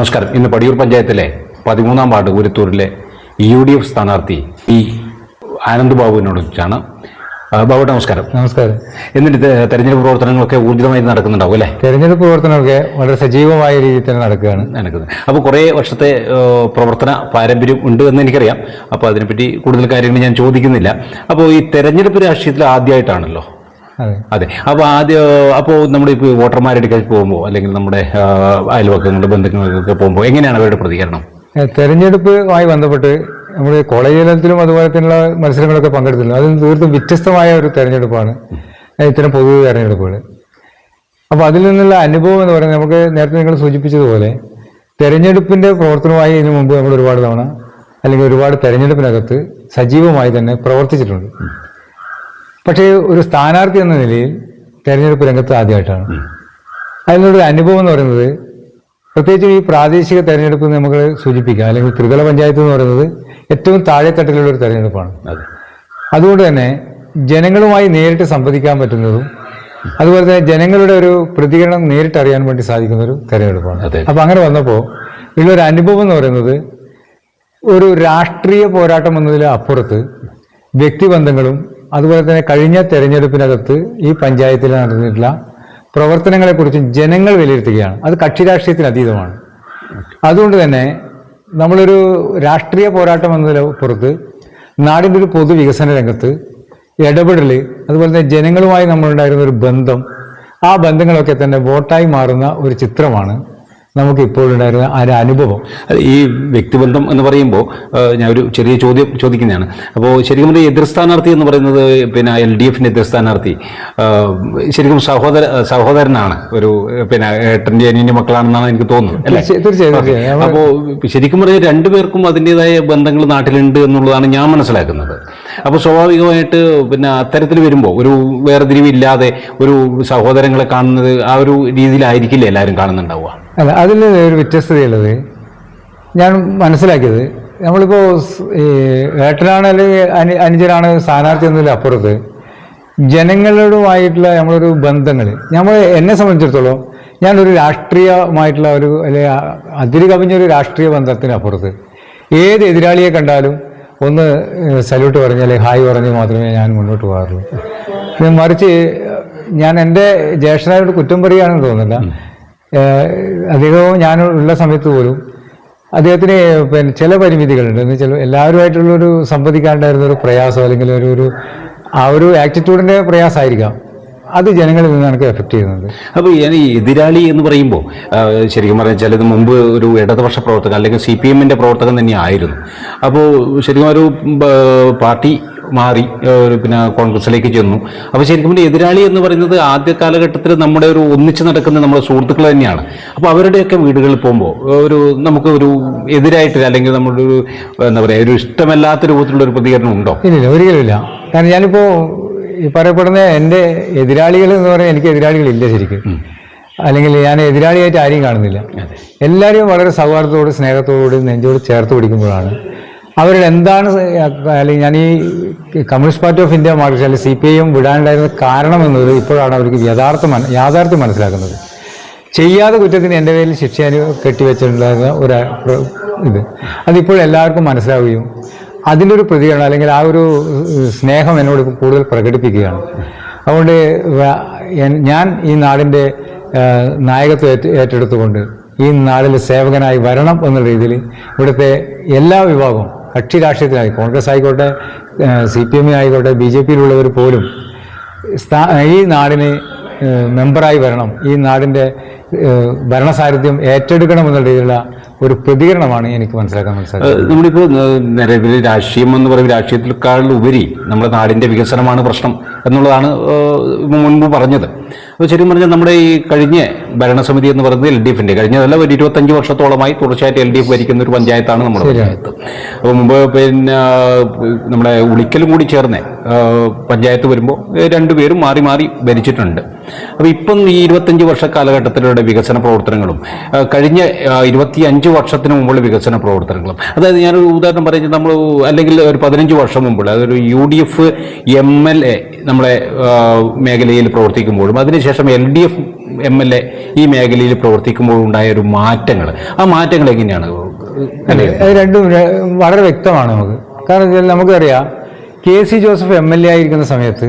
നമസ്കാരം. ഇന്ന് പടിയൂർ പഞ്ചായത്തിലെ 13-ാം വാർഡ് ഉരുത്തൂരിലെ UDF സ്ഥാനാർത്ഥി ആനന്ദ് ബാബുവിനോടാണ്. ബാബു നമസ്കാരം. നമസ്കാരം. എന്നിട്ട് തെരഞ്ഞെടുപ്പ് പ്രവർത്തനങ്ങളൊക്കെ ഊർജിതമായി നടക്കുന്നുണ്ടാവും അല്ലേ? തെരഞ്ഞെടുപ്പ് പ്രവർത്തനമൊക്കെ വളരെ സജീവമായ രീതിയിൽ തന്നെ നടക്കുന്നത്. അപ്പോൾ കുറേ വർഷത്തെ പ്രവർത്തന പാരമ്പര്യം ഉണ്ട് എന്ന് എനിക്കറിയാം. അപ്പോൾ അതിനെപ്പറ്റി കൂടുതൽ കാര്യങ്ങൾ ഞാൻ ചോദിക്കുന്നില്ല. അപ്പോൾ ഈ തെരഞ്ഞെടുപ്പ് രാഷ്ട്രീയത്തിൽ ആദ്യമായിട്ടാണല്ലോ. അതെ. അപ്പോൾ നമ്മുടെ ഇപ്പോൾ വോട്ടർമാരെടുക്കാൻ പോകുമ്പോൾ അല്ലെങ്കിൽ നമ്മുടെ അയൽവക്കങ്ങളുടെ ബന്ധുക്കൾക്കൊക്കെ പോകുമ്പോൾ എങ്ങനെയാണ് അവരുടെ പ്രതികരണം? തെരഞ്ഞെടുപ്പുമായി ബന്ധപ്പെട്ട് നമ്മൾ കോളേജ് തലത്തിലും അതുപോലെ തന്നെയുള്ള മത്സരങ്ങളൊക്കെ പങ്കെടുത്തില്ല. അത് തീർത്തും വ്യത്യസ്തമായ ഒരു തെരഞ്ഞെടുപ്പാണ് ഇത്തരം പൊതു തെരഞ്ഞെടുപ്പുകൾ. അപ്പോൾ അതിൽ നിന്നുള്ള അനുഭവം എന്ന് പറയുന്നത്, നമുക്ക് നേരത്തെ നിങ്ങൾ സൂചിപ്പിച്ചതുപോലെ തെരഞ്ഞെടുപ്പിന്റെ പ്രവർത്തനമായി ഇതിനു മുമ്പ് നമ്മൾ ഒരുപാട് തവണ അല്ലെങ്കിൽ ഒരുപാട് തെരഞ്ഞെടുപ്പിനകത്ത് സജീവമായി തന്നെ പ്രവർത്തിച്ചിട്ടുണ്ട്. പക്ഷേ ഒരു സ്ഥാനാർത്ഥി എന്ന നിലയിൽ തെരഞ്ഞെടുപ്പ് രംഗത്ത് ആദ്യമായിട്ടാണ്. അതിനുള്ള അനുഭവം എന്ന് പറയുന്നത്, പ്രത്യേകിച്ചും ഈ പ്രാദേശിക തെരഞ്ഞെടുപ്പ് നമുക്ക് സൂചിപ്പിക്കാം, അല്ലെങ്കിൽ ത്രിതല പഞ്ചായത്ത് എന്ന് പറയുന്നത് ഏറ്റവും താഴെത്തട്ടിലുള്ള ഒരു തെരഞ്ഞെടുപ്പാണ്. അതുകൊണ്ട് തന്നെ ജനങ്ങളുമായി നേരിട്ട് സംവദിക്കാൻ പറ്റുന്നതും അതുപോലെ തന്നെ ജനങ്ങളുടെ ഒരു പ്രതികരണം നേരിട്ട് അറിയാൻ വേണ്ടി സാധിക്കുന്ന ഒരു തെരഞ്ഞെടുപ്പാണ്. അപ്പൊ അങ്ങനെ വന്നപ്പോൾ ഉള്ളൊരു അനുഭവം എന്ന് പറയുന്നത്, ഒരു രാഷ്ട്രീയ പോരാട്ടം എന്നതിൽ അപ്പുറത്ത് വ്യക്തിബന്ധങ്ങളും അതുപോലെ തന്നെ കഴിഞ്ഞ തെരഞ്ഞെടുപ്പിനകത്ത് ഈ പഞ്ചായത്തിൽ നടന്നിട്ടുള്ള പ്രവർത്തനങ്ങളെക്കുറിച്ചും ജനങ്ങൾ വിലയിരുത്തുകയാണ്. അത് കക്ഷി രാഷ്ട്രീയത്തിന് അതീതമാണ്. അതുകൊണ്ട് തന്നെ നമ്മളൊരു രാഷ്ട്രീയ പോരാട്ടം എന്നതിനപ്പുറത്ത് നാടിൻ്റെ ഒരു പൊതുവികസന രംഗത്ത് ഇടപെടൽ, അതുപോലെ തന്നെ ജനങ്ങളുമായി നമ്മളുണ്ടായിരുന്ന ഒരു ബന്ധം, ആ ബന്ധങ്ങളൊക്കെ തന്നെ വോട്ടായി മാറുന്ന ഒരു ചിത്രമാണ് നമുക്ക് ഇപ്പോഴുണ്ടായിരുന്ന ഒരു അനുഭവം. ഈ വ്യക്തിബന്ധം എന്ന് പറയുമ്പോൾ ഞാൻ ഒരു ചെറിയ ചോദ്യം ചോദിക്കുന്നതാണ്. അപ്പോൾ ശരിക്കും ഒരു എതിർ സ്ഥാനാർത്ഥി എന്ന് പറയുന്നത്, LDFന്റെ എതിർ സ്ഥാനാർത്ഥി ശരിക്കും സഹോദരനാണ്, ഒരു ഏട്ടൻ്റെ അനിയൻ്റെ മക്കളാണെന്നാണ് എനിക്ക് തോന്നുന്നത് അല്ലേ? തീർച്ചയായും. അപ്പോൾ ശരിക്കും പറഞ്ഞാൽ രണ്ടുപേർക്കും അതിൻ്റെതായ ബന്ധങ്ങൾ നാട്ടിലുണ്ട് എന്നുള്ളതാണ് ഞാൻ മനസ്സിലാക്കുന്നത്. അപ്പോൾ സ്വാഭാവികമായിട്ട് അത്തരത്തിൽ വരുമ്പോൾ ഒരു വേർതിരിവില്ലാതെ ഒരു സഹോദരങ്ങളെ കാണുന്നത് ആ ഒരു രീതിയിലായിരിക്കില്ല എല്ലാവരും കാണുന്നുണ്ടാവുക. അല്ല, അതിൽ ഒരു വ്യത്യസ്തതയുള്ളത് ഞാൻ മനസ്സിലാക്കിയത്, നമ്മളിപ്പോൾ ഏട്ടനാണ് അല്ലെങ്കിൽ അനുജനാണ് സ്ഥാനാർത്ഥി എന്നതിൽ അപ്പുറത്ത് ജനങ്ങളുമായിട്ടുള്ള നമ്മളൊരു ബന്ധങ്ങൾ, എന്നെ സംബന്ധിച്ചിടത്തോളം ഞാനൊരു രാഷ്ട്രീയമായിട്ടുള്ള ഒരു അല്ലെങ്കിൽ അതിര് കവിഞ്ഞൊരു രാഷ്ട്രീയ ബന്ധത്തിനപ്പുറത്ത് ഏത് എതിരാളിയെ കണ്ടാലും ഒന്ന് സല്യൂട്ട് പറഞ്ഞ് അല്ലെങ്കിൽ ഹായ് പറഞ്ഞ് മാത്രമേ ഞാൻ മുന്നോട്ട് പോകാറുള്ളൂ. മറിച്ച് ഞാൻ എൻ്റെ ജ്യേഷ്ഠനായോട് കുറ്റം പറയുകയാണെന്ന് തോന്നുന്നില്ല. അദ്ദേഹവും ഞാൻ ഉള്ള സമയത്ത് പോലും അദ്ദേഹത്തിന് ചില പരിമിതികളുണ്ട്. എന്ന് വെച്ചാൽ എല്ലാവരുമായിട്ടുള്ളൊരു സംവദിക്കാണ്ടായിരുന്ന ഒരു പ്രയാസം, അല്ലെങ്കിൽ ആ ഒരു ആറ്റിറ്റ്യൂഡിൻ്റെ പ്രയാസമായിരിക്കാം, അത് ജനങ്ങളിൽ നിന്ന് എനിക്ക് എഫക്ട് ചെയ്യുന്നുണ്ട്. അപ്പോൾ ഈ എതിരാളി എന്ന് പറയുമ്പോൾ ശരിക്കും പറഞ്ഞാൽ ചിലത് മുമ്പ് ഒരു ഇടതുപക്ഷ പ്രവർത്തകൻ അല്ലെങ്കിൽ CPMന്റെ പ്രവർത്തകൻ തന്നെയായിരുന്നു. അപ്പോൾ ശരിക്കും ഒരു പാർട്ടി മാറി കോൺഗ്രസിലേക്ക് ചെന്നു. അപ്പോൾ ശരിക്കും എതിരാളി എന്ന് പറയുന്നത് ആദ്യ കാലഘട്ടത്തിൽ നമ്മുടെ ഒരു ഒന്നിച്ച് നടക്കുന്ന നമ്മുടെ സുഹൃത്തുക്കൾ തന്നെയാണ്. അപ്പോൾ അവരുടെയൊക്കെ വീടുകളിൽ പോകുമ്പോൾ നമുക്ക് ഒരു എതിരായിട്ട് അല്ലെങ്കിൽ നമ്മുടെ ഒരു എന്താ പറയുക, ഒരു ഇഷ്ടമല്ലാത്ത രൂപത്തിലുള്ള ഒരു പ്രതികരണം ഉണ്ടോ? ഇല്ല, ഒരിക്കലുമില്ല. കാരണം ഞാനിപ്പോൾ ഈ പറയപ്പെടുന്ന എൻ്റെ എതിരാളികൾ എന്ന് പറഞ്ഞാൽ എനിക്ക് എതിരാളികളില്ല ശരിക്കും, അല്ലെങ്കിൽ ഞാൻ എതിരാളിയായിട്ട് ആരെയും കാണുന്നില്ല. എല്ലാവരും വളരെ സൗഹാർദ്ദത്തോട് സ്നേഹത്തോട് നെഞ്ചോട് ചേർത്ത് പിടിക്കുമ്പോഴാണ് അവരുടെ എന്താണ്, അല്ലെങ്കിൽ ഞാൻ ഈ communist party of India Marxist അല്ലെങ്കിൽ CPIM വിടാനുണ്ടായിരുന്ന കാരണം എന്നത് ഇപ്പോഴാണ് അവർക്ക് യാഥാർത്ഥ്യം മനസ്സിലാക്കുന്നത്. ചെയ്യാതെ കുറ്റത്തിന് എൻ്റെ പേരിൽ ശിക്ഷ കെട്ടിവെച്ചിട്ടുണ്ടായിരുന്ന ഇത് അതിപ്പോൾ എല്ലാവർക്കും മനസ്സിലാവുകയും അതിൻ്റെ ഒരു പ്രതികരണം അല്ലെങ്കിൽ ആ ഒരു സ്നേഹം എന്നോട് കൂടുതൽ പ്രകടിപ്പിക്കുകയാണ്. അതുകൊണ്ട് ഞാൻ ഈ നാടിൻ്റെ നായകത്വം ഏറ്റെടുത്തുകൊണ്ട് ഈ നാടിൽ സേവകനായി വരണം എന്ന രീതിയിൽ ഇവിടുത്തെ എല്ലാ വിഭാഗവും, കക്ഷി രാഷ്ട്രീയത്തിലായി കോൺഗ്രസ് ആയിക്കോട്ടെ, CPM ആയിക്കോട്ടെ, BJPയിലുള്ളവർ പോലും ഈ നാടിന് മെമ്പറായി വരണം, ഈ നാടിൻ്റെ ഭരണസാരഥ്യം ഏറ്റെടുക്കണം എന്നുള്ള രീതിയിലുള്ള ഒരു പ്രതികരണമാണ് എനിക്ക് മനസ്സിലാക്കാൻ. നമ്മളിപ്പോൾ നിലവിൽ രാഷ്ട്രീയം എന്ന് പറയുമ്പോൾ രാഷ്ട്രീയത്തിലേക്കാൾ ഉപരി നമ്മുടെ നാടിൻ്റെ വികസനമാണ് പ്രശ്നം എന്നുള്ളതാണ് മുൻപ് പറഞ്ഞത്. അപ്പോൾ ശരിക്കും പറഞ്ഞാൽ നമ്മുടെ ഈ കഴിഞ്ഞ ഭരണസമിതി എന്ന് പറയുന്നത് LDFന്റെ കഴിഞ്ഞതല്ല, ഒരു 25 വർഷത്തോളമായി തുടർച്ചയായിട്ട് LDF ഭരിക്കുന്ന ഒരു പഞ്ചായത്താണ് നമ്മുടെ പഞ്ചായത്ത്. അപ്പോൾ മുമ്പ് നമ്മുടെ ഉളിക്കലും കൂടി ചേർന്ന് പഞ്ചായത്ത് വരുമ്പോൾ രണ്ടുപേരും മാറി മാറി ഭരിച്ചിട്ടുണ്ട്. അപ്പോൾ ഇപ്പം ഈ 25 വർഷ കാലഘട്ടത്തിലുള്ള വികസന പ്രവർത്തനങ്ങളും കഴിഞ്ഞ 25 വർഷത്തിന് മുമ്പുള്ള വികസന പ്രവർത്തനങ്ങളും, അതായത് ഞാനൊരു ഉദാഹരണം പറയുന്നത്, നമ്മൾ അല്ലെങ്കിൽ ഒരു 15 വർഷം മുമ്പുള്ള അതൊരു UDF MLA നമ്മളെ മേഖലയിൽ പ്രവർത്തിക്കുമ്പോഴും അതിനുശേഷം LDF MLA ഈ മേഖലയിൽ പ്രവർത്തിക്കുമ്പോൾ ഉണ്ടായ ഒരു മാറ്റങ്ങൾ, ആ മാറ്റങ്ങൾ എങ്ങനെയാണ്? അത് രണ്ടും വളരെ വ്യക്തമാണ് നമുക്ക്. കാരണം വെച്ചാൽ നമുക്കറിയാം KC ജോസഫ് MLA ആയിരിക്കുന്ന സമയത്ത്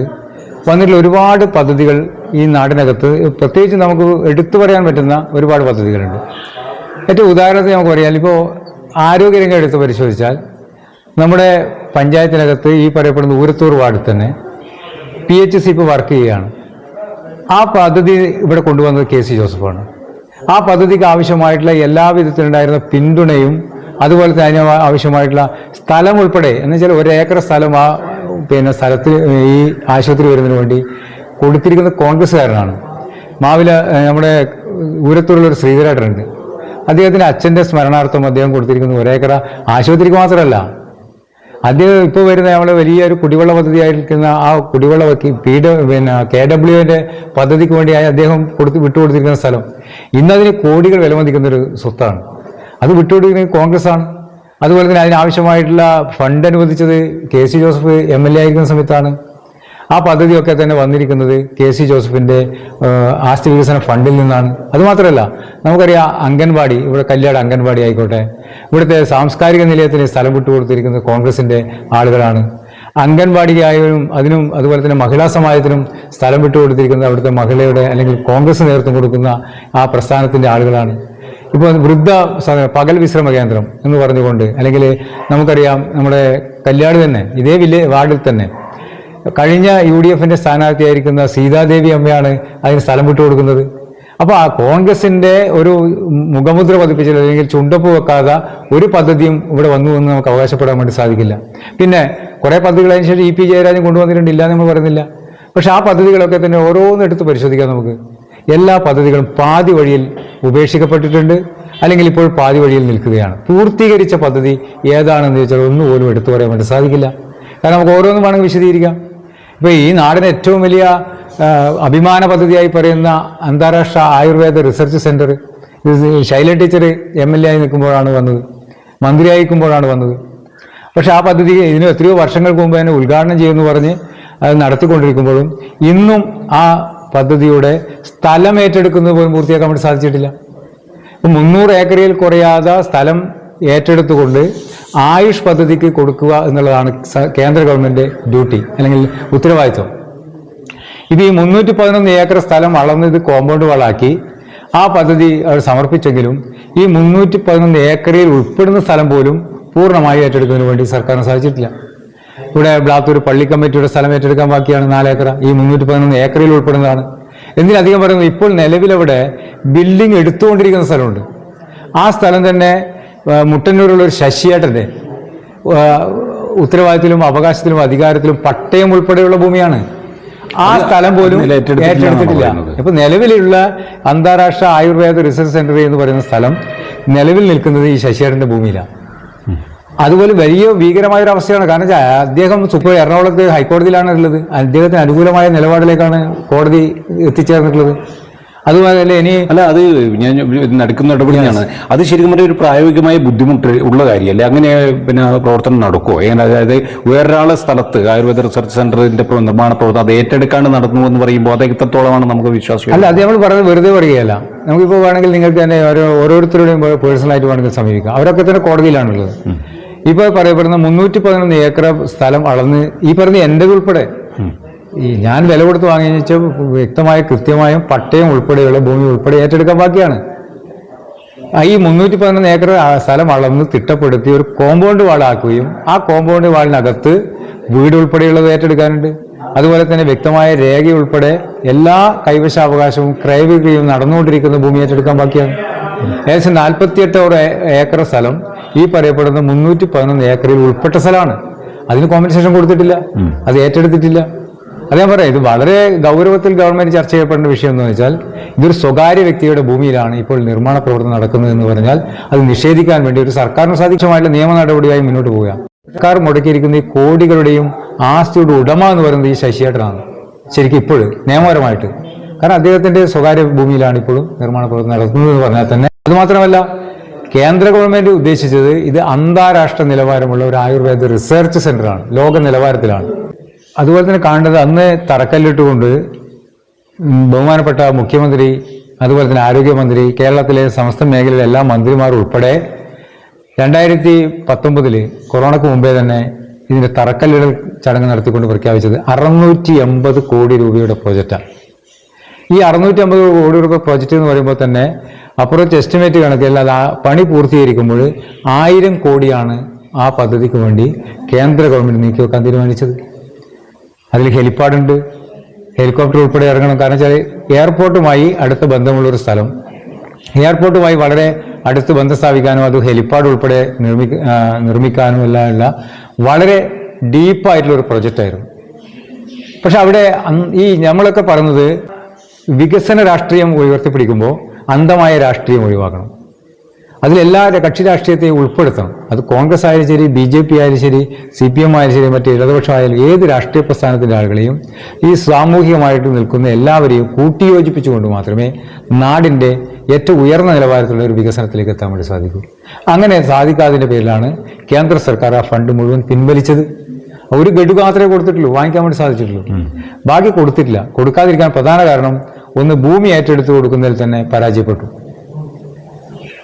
വന്നിട്ടുള്ള ഒരുപാട് പദ്ധതികൾ ഈ നാടിനകത്ത്, പ്രത്യേകിച്ച് നമുക്ക് എടുത്തു പറയാൻ പറ്റുന്ന ഒരുപാട് പദ്ധതികളുണ്ട്. ഏറ്റവും ഉദാഹരണത്തിന് നമുക്ക് പറയാം, ഇപ്പോൾ ആരോഗ്യരംഗം എടുത്ത് പരിശോധിച്ചാൽ നമ്മുടെ പഞ്ചായത്തിനകത്ത് ഈ പറയപ്പെടുന്ന ഊരത്തൂർ വാർഡിൽ തന്നെ PHC ഇപ്പോൾ വർക്ക് ചെയ്യുകയാണ്. ആ പദ്ധതി ഇവിടെ കൊണ്ടുവന്നത് KC ജോസഫാണ്. ആ പദ്ധതിക്ക് ആവശ്യമായിട്ടുള്ള എല്ലാ വിധത്തിലുണ്ടായിരുന്ന പിന്തുണയും അതുപോലെ തന്നെ അതിന് ആവശ്യമായിട്ടുള്ള സ്ഥലം ഉൾപ്പെടെ, എന്ന് വെച്ചാൽ 1 ഏക്കർ സ്ഥലം ആ സ്ഥലത്ത് ഈ ആശുപത്രി വരുന്നതിന് വേണ്ടി കൊടുത്തിരിക്കുന്നത് കോൺഗ്രസ്സുകാരനാണ്. നമ്മുടെ ഊരത്തൂരിലൊരു ശ്രീധരേട്ടനുണ്ട്, അദ്ദേഹത്തിൻ്റെ അച്ഛൻ്റെ സ്മരണാർത്ഥം അദ്ദേഹം കൊടുത്തിരിക്കുന്നത് 1 ഏക്കർ ആശുപത്രിക്ക് മാത്രമല്ല, അദ്ദേഹം ഇപ്പോൾ വരുന്ന നമ്മളെ വലിയൊരു കുടിവെള്ള പദ്ധതിയായിരിക്കുന്ന ആ കുടിവെള്ള KWന്റെ പദ്ധതിക്ക് വേണ്ടിയായി അദ്ദേഹം വിട്ടുകൊടുത്തിരിക്കുന്ന സ്ഥലം ഇന്നതിന് കോടികൾ വിലമതിക്കുന്നൊരു സ്വത്താണ്. അത് വിട്ടുകൊടുക്കുന്നത് കോൺഗ്രസ് ആണ്. അതുപോലെ തന്നെ അതിനാവശ്യമായിട്ടുള്ള ഫണ്ട് അനുവദിച്ചത് KC ജോസഫ് MLA ആയിരിക്കുന്ന സമയത്താണ്. ആ പദ്ധതിയൊക്കെ തന്നെ വന്നിരിക്കുന്നത് KC ജോസഫിൻ്റെ ആസ്തി വികസന ഫണ്ടിൽ നിന്നാണ്. അതുമാത്രമല്ല നമുക്കറിയാം അംഗൻവാടി, ഇവിടെ കല്യാട് അംഗൻവാടി ആയിക്കോട്ടെ, ഇവിടുത്തെ സാംസ്കാരിക നിലയത്തിന് സ്ഥലം വിട്ടുകൊടുത്തിരിക്കുന്നത് കോൺഗ്രസിൻ്റെ ആളുകളാണ്. അംഗൻവാടിയായും അതിനും അതുപോലെ തന്നെ മഹിളാ സമാജത്തിനും സ്ഥലം വിട്ടുകൊടുത്തിരിക്കുന്നത് അവിടുത്തെ മഹിളയുടെ അല്ലെങ്കിൽ കോൺഗ്രസ് നേതൃത്വം കൊടുക്കുന്ന ആ പ്രസ്ഥാനത്തിൻ്റെ ആളുകളാണ്. ഇപ്പോൾ പകൽ വിശ്രമ കേന്ദ്രം എന്ന് പറഞ്ഞുകൊണ്ട്, അല്ലെങ്കിൽ നമുക്കറിയാം നമ്മുടെ കല്യാട് തന്നെ ഇതേ വാർഡിൽ തന്നെ കഴിഞ്ഞ UDFന്റെ സ്ഥാനാർത്ഥിയായിരിക്കുന്ന സീതാദേവി അമ്മയാണ് അതിന് സ്ഥലം വിട്ടുകൊടുക്കുന്നത്. അപ്പോൾ ആ കോൺഗ്രസിന്റെ ഒരു മുഖമുദ്ര പതിപ്പിച്ചില്ല, അല്ലെങ്കിൽ ചുണ്ടപ്പ് വെക്കാതെ ഒരു പദ്ധതിയും ഇവിടെ വന്നു എന്ന് നമുക്ക് അവകാശപ്പെടാൻ വേണ്ടി സാധിക്കില്ല. പിന്നെ കുറേ പദ്ധതികൾ അതിന് ശേഷം EP ജയരാജൻ കൊണ്ടുവന്നിട്ടുണ്ട്, ഇല്ല നമ്മൾ പറയുന്നില്ല. പക്ഷെ ആ പദ്ധതികളൊക്കെ തന്നെ ഓരോന്നെടുത്ത് പരിശോധിക്കാം നമുക്ക്. എല്ലാ പദ്ധതികളും പാതി വഴിയിൽ ഉപേക്ഷിക്കപ്പെട്ടിട്ടുണ്ട്, അല്ലെങ്കിൽ ഇപ്പോൾ പാതി വഴിയിൽ നിൽക്കുകയാണ്. പൂർത്തീകരിച്ച പദ്ധതി ഏതാണെന്ന് ചോദിച്ചാൽ ഒന്നുപോലും എടുത്തു പറയാൻ വേണ്ടി സാധിക്കില്ല. കാരണം നമുക്ക് ഓരോന്നും വേണമെങ്കിൽ വിശദീകരിക്കാം. ഇപ്പോൾ ഈ നാടിന് ഏറ്റവും വലിയ അഭിമാന പദ്ധതിയായി പറയുന്ന അന്താരാഷ്ട്ര Ayurveda research centre Shaila teacher MLA ആയി നിൽക്കുമ്പോഴാണ് വന്നത്, മന്ത്രിയായിരിക്കുമ്പോഴാണ് വന്നത്. പക്ഷെ ആ പദ്ധതി ഇതിന് എത്രയോ വർഷങ്ങൾക്ക് മുമ്പ് തന്നെ ഉദ്ഘാടനം ചെയ്യുമെന്ന് പറഞ്ഞ് അത് നടത്തിക്കൊണ്ടിരിക്കുമ്പോഴും ഇന്നും ആ പദ്ധതിയുടെ സ്ഥലം ഏറ്റെടുക്കുന്നത് പോലും പൂർത്തിയാക്കാൻ വേണ്ടി സാധിച്ചിട്ടില്ല. 300 ഏക്കറിൽ കുറയാതെ സ്ഥലം ഏറ്റെടുത്തുകൊണ്ട് ആയുഷ് പദ്ധതിക്ക് കൊടുക്കുക എന്നുള്ളതാണ് കേന്ദ്ര ഗവൺമെന്റ് ഡ്യൂട്ടി അല്ലെങ്കിൽ ഉത്തരവാദിത്വം. ഇത് ഈ 311 ഏക്കർ സ്ഥലം അളന്ന് ഇത് കോമ്പൗണ്ട് വാളാക്കി ആ പദ്ധതി അവർ സമർപ്പിച്ചെങ്കിലും ഈ 311 ഏക്കറിൽ ഉൾപ്പെടുന്ന സ്ഥലം പോലും പൂർണ്ണമായി ഏറ്റെടുക്കുന്നതിന് വേണ്ടി സർക്കാരിന് സാധിച്ചിട്ടില്ല. ഇവിടെ ബ്ലാത്തൂർ പള്ളി കമ്മിറ്റിയുടെ സ്ഥലം ഏറ്റെടുക്കാൻ ബാക്കിയാണ് 4 ഏക്കർ. ഈ 311 ഏക്കറിൽ ഉൾപ്പെടുന്നതാണ്. എന്തിനധികം പറയുന്നത്, ഇപ്പോൾ നിലവിലവിടെ ബിൽഡിംഗ് എടുത്തുകൊണ്ടിരിക്കുന്ന സ്ഥലമുണ്ട്. ആ സ്ഥലം തന്നെ മുട്ടന്നൂരുള്ള ഒരു ശശിയേട്ടൻ്റെ ഉത്തരവാദിത്തത്തിലും അവകാശത്തിലും അധികാരത്തിലും പട്ടയം ഉൾപ്പെടെയുള്ള ഭൂമിയാണ്. ആ സ്ഥലം പോലും ഏറ്റെടുത്തിട്ടില്ല. ഇപ്പൊ നിലവിലുള്ള അന്താരാഷ്ട്ര ആയുർവേദ റിസർച്ച് സെന്റർ എന്ന് പറയുന്ന സ്ഥലം നിലവിൽ നിൽക്കുന്നത് ഈ ശശിയേട്ടൻ്റെ ഭൂമിയിലാണ്. അതുപോലെ വലിയ ഭീകരമായ ഒരു അവസ്ഥയാണ്. കാരണം അദ്ദേഹം എറണാകുളത്ത് ഹൈക്കോടതിയിലാണ് ഉള്ളത്. അദ്ദേഹത്തിന് അനുകൂലമായ നിലപാടിലേക്കാണ് കോടതി എത്തിച്ചേർന്നിട്ടുള്ളത്. അതുപോലെ അത് ഞാൻ നടക്കുന്ന ഇടപെടുകയാണ്. അത് ശരിക്കും പറഞ്ഞാൽ ഒരു പ്രായോഗികമായ ബുദ്ധിമുട്ട് ഉള്ള കാര്യമല്ലേ? അങ്ങനെ പ്രവർത്തനം നടക്കുമോ? അതായത് വേറൊരാളെ സ്ഥലത്ത് ആയുർവേദ റിസർച്ച് സെന്ററിന്റെ നിർമ്മാണ പ്രവർത്തനം അത് ഏറ്റെടുക്കാണ്ട് നടന്നു എന്ന് പറയുമ്പോൾ അത് എത്രത്തോളമാണ് നമുക്ക് വിശ്വാസം? അല്ല, അത് നമ്മൾ പറഞ്ഞത് വെറുതെ പറയുകയല്ല. നമുക്കിപ്പോൾ വേണമെങ്കിൽ നിങ്ങൾക്ക് തന്നെ ഓരോരുത്തരുടെയും പേഴ്സണലായിട്ട് വേണമെങ്കിൽ സമീപിക്കാം. അവരൊക്കെ തന്നെ കോടതിയിലാണുള്ളത്. ഇപ്പോൾ പറയപ്പെടുന്ന 311 ഏക്കർ സ്ഥലം അളന്ന് ഈ പറഞ്ഞ എൻ്റെ ഉൾപ്പെടെ ഞാൻ വില കൊടുത്ത് വാങ്ങി വെച്ച വ്യക്തമായ കൃത്യമായും പട്ടയം ഉൾപ്പെടെയുള്ള ഭൂമി ഉൾപ്പെടെ ഏറ്റെടുക്കാൻ ബാക്കിയാണ്. ഈ 311 ഏക്കർ സ്ഥലം അളന്ന് തിട്ടപ്പെടുത്തി ഒരു കോമ്പൗണ്ട് വാളാക്കുകയും ആ കോമ്പൗണ്ട് വാളിനകത്ത് വീട് ഉൾപ്പെടെയുള്ളത് ഏറ്റെടുക്കാനുണ്ട്. അതുപോലെ തന്നെ വ്യക്തമായ രേഖ ഉൾപ്പെടെ എല്ലാ കൈവശാവകാശവും ക്രയവിക്രയവും നടന്നുകൊണ്ടിരിക്കുന്ന ഭൂമി ഏറ്റെടുക്കാൻ ബാക്കിയാണ്. ഏകദേശം 48 ഏക്കർ സ്ഥലം ഈ പറയപ്പെടുന്ന 311 ഏക്കറിൽ ഉൾപ്പെട്ട സ്ഥലമാണ്. അതിന് കോമ്പൻസേഷൻ കൊടുത്തിട്ടില്ല, അത് ഏറ്റെടുത്തിട്ടില്ല. അത് ഞാൻ പറയാം, ഇത് വളരെ ഗൗരവത്തിൽ ഗവൺമെന്റ് ചർച്ച ചെയ്യപ്പെടേണ്ട വിഷയം എന്ന് വെച്ചാൽ ഇതൊരു സ്വകാര്യ വ്യക്തിയുടെ ഭൂമിയിലാണ് ഇപ്പോൾ നിർമ്മാണ പ്രവർത്തനം നടക്കുന്നത് എന്ന് പറഞ്ഞാൽ അത് നിഷേധിക്കാൻ വേണ്ടി ഒരു സർക്കാരിന് സാധ്യമായിട്ടുള്ള നിയമ നടപടിയായി മുന്നോട്ട് പോവുക. സർക്കാർ മുടക്കിയിരിക്കുന്ന ഈ കോടികളുടെയും ആസ്തിയുടെ ഉടമ എന്ന് പറയുന്നത് ഈ ശശിയേട്ടനാണ് ശരിക്കും ഇപ്പോഴും നിയമപരമായിട്ട്. കാരണം അദ്ദേഹത്തിന്റെ സ്വകാര്യ ഭൂമിയിലാണ് ഇപ്പോഴും നിർമ്മാണ പ്രവർത്തനം നടത്തുന്നത് എന്ന് പറഞ്ഞാൽ തന്നെ. അതുമാത്രമല്ല, കേന്ദ്ര ഗവൺമെന്റ് ഉദ്ദേശിച്ചത് ഇത് അന്താരാഷ്ട്ര നിലവാരമുള്ള ഒരു ആയുർവേദ റിസർച്ച് സെന്ററാണ്, ലോക നിലവാരത്തിലാണ്. അതുപോലെ തന്നെ കാണേണ്ടത് അന്ന് തറക്കല്ലിട്ടുകൊണ്ട് ബഹുമാനപ്പെട്ട മുഖ്യമന്ത്രി, അതുപോലെ തന്നെ ആരോഗ്യമന്ത്രി, കേരളത്തിലെ സമസ്ത മേഖലയിലെ എല്ലാ മന്ത്രിമാർ ഉൾപ്പെടെ 2019 കൊറോണയ്ക്ക് മുമ്പേ തന്നെ ഇതിന്റെ തറക്കല്ലിടൽ ചടങ്ങ് നടത്തിക്കൊണ്ട് പ്രഖ്യാപിച്ചത് 680 കോടി രൂപയുടെ പ്രോജക്റ്റാണ്. ഈ 650 കോടി രൂപ പ്രോജക്റ്റ് എന്ന് പറയുമ്പോൾ തന്നെ അപ്രോച്ച് എസ്റ്റിമേറ്റ് കണക്കിൽ അത് ആ പണി പൂർത്തീകരിക്കുമ്പോൾ 1000 കോടിയാണ് ആ പദ്ധതിക്ക് വേണ്ടി കേന്ദ്ര ഗവൺമെന്റ് നീക്കി വെക്കാൻ തീരുമാനിച്ചത്. അതിൽ ഹെലിപ്പാഡുണ്ട്, ഹെലികോപ്റ്റർ ഉൾപ്പെടെ ഇറങ്ങണം. കാരണം വെച്ചാൽ എയർപോർട്ടുമായി അടുത്ത ബന്ധമുള്ളൊരു സ്ഥലം, എയർപോർട്ടുമായി വളരെ അടുത്ത് ബന്ധം സ്ഥാപിക്കാനും അത് ഹെലിപ്പാഡ് ഉൾപ്പെടെ നിർമ്മിക്കാനും എല്ലാം വളരെ ഡീപ്പായിട്ടുള്ള ഒരു പ്രൊജക്റ്റായിരുന്നു. പക്ഷെ അവിടെ ഈ നമ്മളൊക്കെ പറയുന്നത് വികസന രാഷ്ട്രീയം ഉയർത്തിപ്പിടിക്കുമ്പോൾ അന്ധമായ രാഷ്ട്രീയം ഒഴിവാക്കണം. അതിലെല്ലാ കക്ഷി രാഷ്ട്രീയത്തെയും ഉൾപ്പെടുത്തണം. അത് കോൺഗ്രസ് ആയാലും ശരി, BJP ആയാലും ശരി, CPM ആയാലും ശരി, മറ്റ് ഇടതുപക്ഷമായാലും ഏത് രാഷ്ട്രീയ പ്രസ്ഥാനത്തിൻ്റെ ആളുകളെയും ഈ സാമൂഹികമായിട്ട് നിൽക്കുന്ന എല്ലാവരെയും കൂട്ടിയോജിപ്പിച്ചുകൊണ്ട് മാത്രമേ നാടിൻ്റെ ഏറ്റവും ഉയർന്ന നിലവാരത്തിലുള്ള ഒരു വികസനത്തിലേക്ക് എത്താൻ വേണ്ടി സാധിക്കൂ. അങ്ങനെ സാധിക്കാത്തതിൻ്റെ പേരിലാണ് കേന്ദ്ര സർക്കാർ ആ ഫണ്ട് മുഴുവൻ പിൻവലിച്ചത്. ഒരു ഗഡു മാത്രമേ കൊടുത്തിട്ടുള്ളൂ, വാങ്ങിക്കാൻ വേണ്ടി സാധിച്ചിട്ടുള്ളൂ, ബാക്കി കൊടുത്തിട്ടില്ല. കൊടുക്കാതിരിക്കാൻ പ്രധാന കാരണം ഒന്ന് ഭൂമി ഏറ്റെടുത്ത് കൊടുക്കുന്നതിൽ തന്നെ പരാജയപ്പെട്ടു.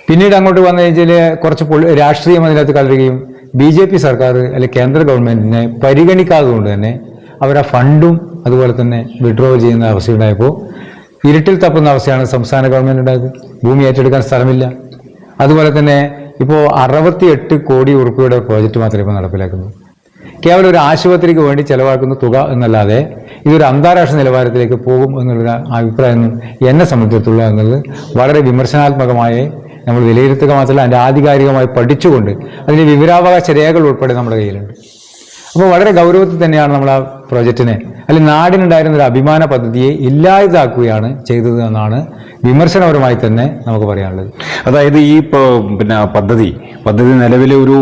പിന്നീട് അങ്ങോട്ട് വന്നു കഴിഞ്ഞാൽ കുറച്ച് രാഷ്ട്രീയം അതിനകത്ത് കലരുകയും BJP സർക്കാർ അല്ലെങ്കിൽ കേന്ദ്ര ഗവൺമെന്റിനെ പരിഗണിക്കാത്തതുകൊണ്ട് തന്നെ അവർ ആ ഫണ്ടും അതുപോലെ തന്നെ വിഡ്രോ ചെയ്യുന്ന അവസ്ഥയുണ്ടായപ്പോൾ ഇരുട്ടിൽ തപ്പുന്ന അവസ്ഥയാണ് സംസ്ഥാന ഗവൺമെന്റ് ഉണ്ടായത്. ഭൂമി ഏറ്റെടുക്കാൻ സ്ഥലമില്ല. അതുപോലെ തന്നെ ഇപ്പോൾ 68 കോടി ഉറുപ്പികയുടെ പ്രോജക്റ്റ് മാത്രമേ ഇപ്പോൾ നടപ്പിലാക്കുന്നു. കേവലം ഒരു ആശുപത്രിക്ക് വേണ്ടി ചെലവാക്കുന്ന തുക എന്നല്ലാതെ ഇതൊരു അന്താരാഷ്ട്ര നിലവാരത്തിലേക്ക് പോകും എന്നുള്ള അഭിപ്രായം എന്നെ സംബന്ധിച്ചിടത്തോളം എന്നുള്ളത് വളരെ വിമർശനാത്മകമായി നമ്മൾ വിലയിരുത്തുക മാത്രമല്ല അതിൻ്റെ ആധികാരികമായി പഠിച്ചുകൊണ്ട് അതിൻ്റെ വിവരാവകാശ രേഖകൾ ഉൾപ്പെടെ നമ്മുടെ കയ്യിലുണ്ട്. അപ്പോൾ വളരെ ഗൗരവത്തിൽ തന്നെയാണ് നമ്മൾ ആ പ്രോജക്റ്റിനെ അല്ലെങ്കിൽ നാടിനുണ്ടായിരുന്ന ഒരു അഭിമാന പദ്ധതിയെ ഇല്ലാതാക്കുകയാണ് ചെയ്തത് എന്നാണ് വിമർശനപരമായി തന്നെ നമുക്ക് പറയാനുള്ളത്. അതായത് ഈ പദ്ധതി നിലവിലെ ഒരു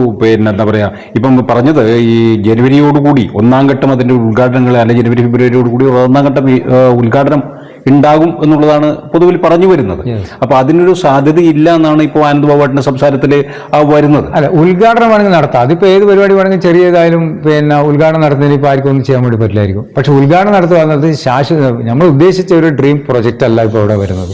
എന്താ പറയാ, ഇപ്പം പറഞ്ഞത് ഈ ജനുവരിയോടുകൂടി ഒന്നാം ഘട്ടം അതിന്റെ ഉദ്ഘാടനങ്ങൾ അല്ലെങ്കിൽ ജനുവരി ഫെബ്രുവരിയോടുകൂടി ഒന്നാം ഘട്ടം ഉദ്ഘാടനം ഉണ്ടാകും എന്നുള്ളതാണ് പൊതുവിൽ പറഞ്ഞു വരുന്നത്. അപ്പൊ അതിനൊരു സാധ്യതയില്ല എന്നാണ് ഇപ്പോൾ ആനന്ദ് ബാബുവേട്ടന്റെ സംസാരത്തിൽ വരുന്നത്. അല്ല, ഉദ്ഘാടനം വേണമെങ്കിൽ നടത്താം. അതിപ്പോ ഏത് പരിപാടി വേണമെങ്കിൽ ചെറിയതായാലും ഉദ്ഘാടനം നടത്തുന്നതിന് ഇപ്പോൾ ആർക്കും ഒന്നും ചെയ്യാൻ വേണ്ടി പറ്റില്ലായിരിക്കും. പക്ഷെ ഉദ്ഘാടനം നടത്തുക എന്നത് ശാശ്വത നമ്മൾ ഉദ്ദേശിച്ച ഒരു ഡ്രീം പ്രൊജക്റ്റ് അല്ല ഇപ്പോൾ ഇവിടെ വരുന്നത്.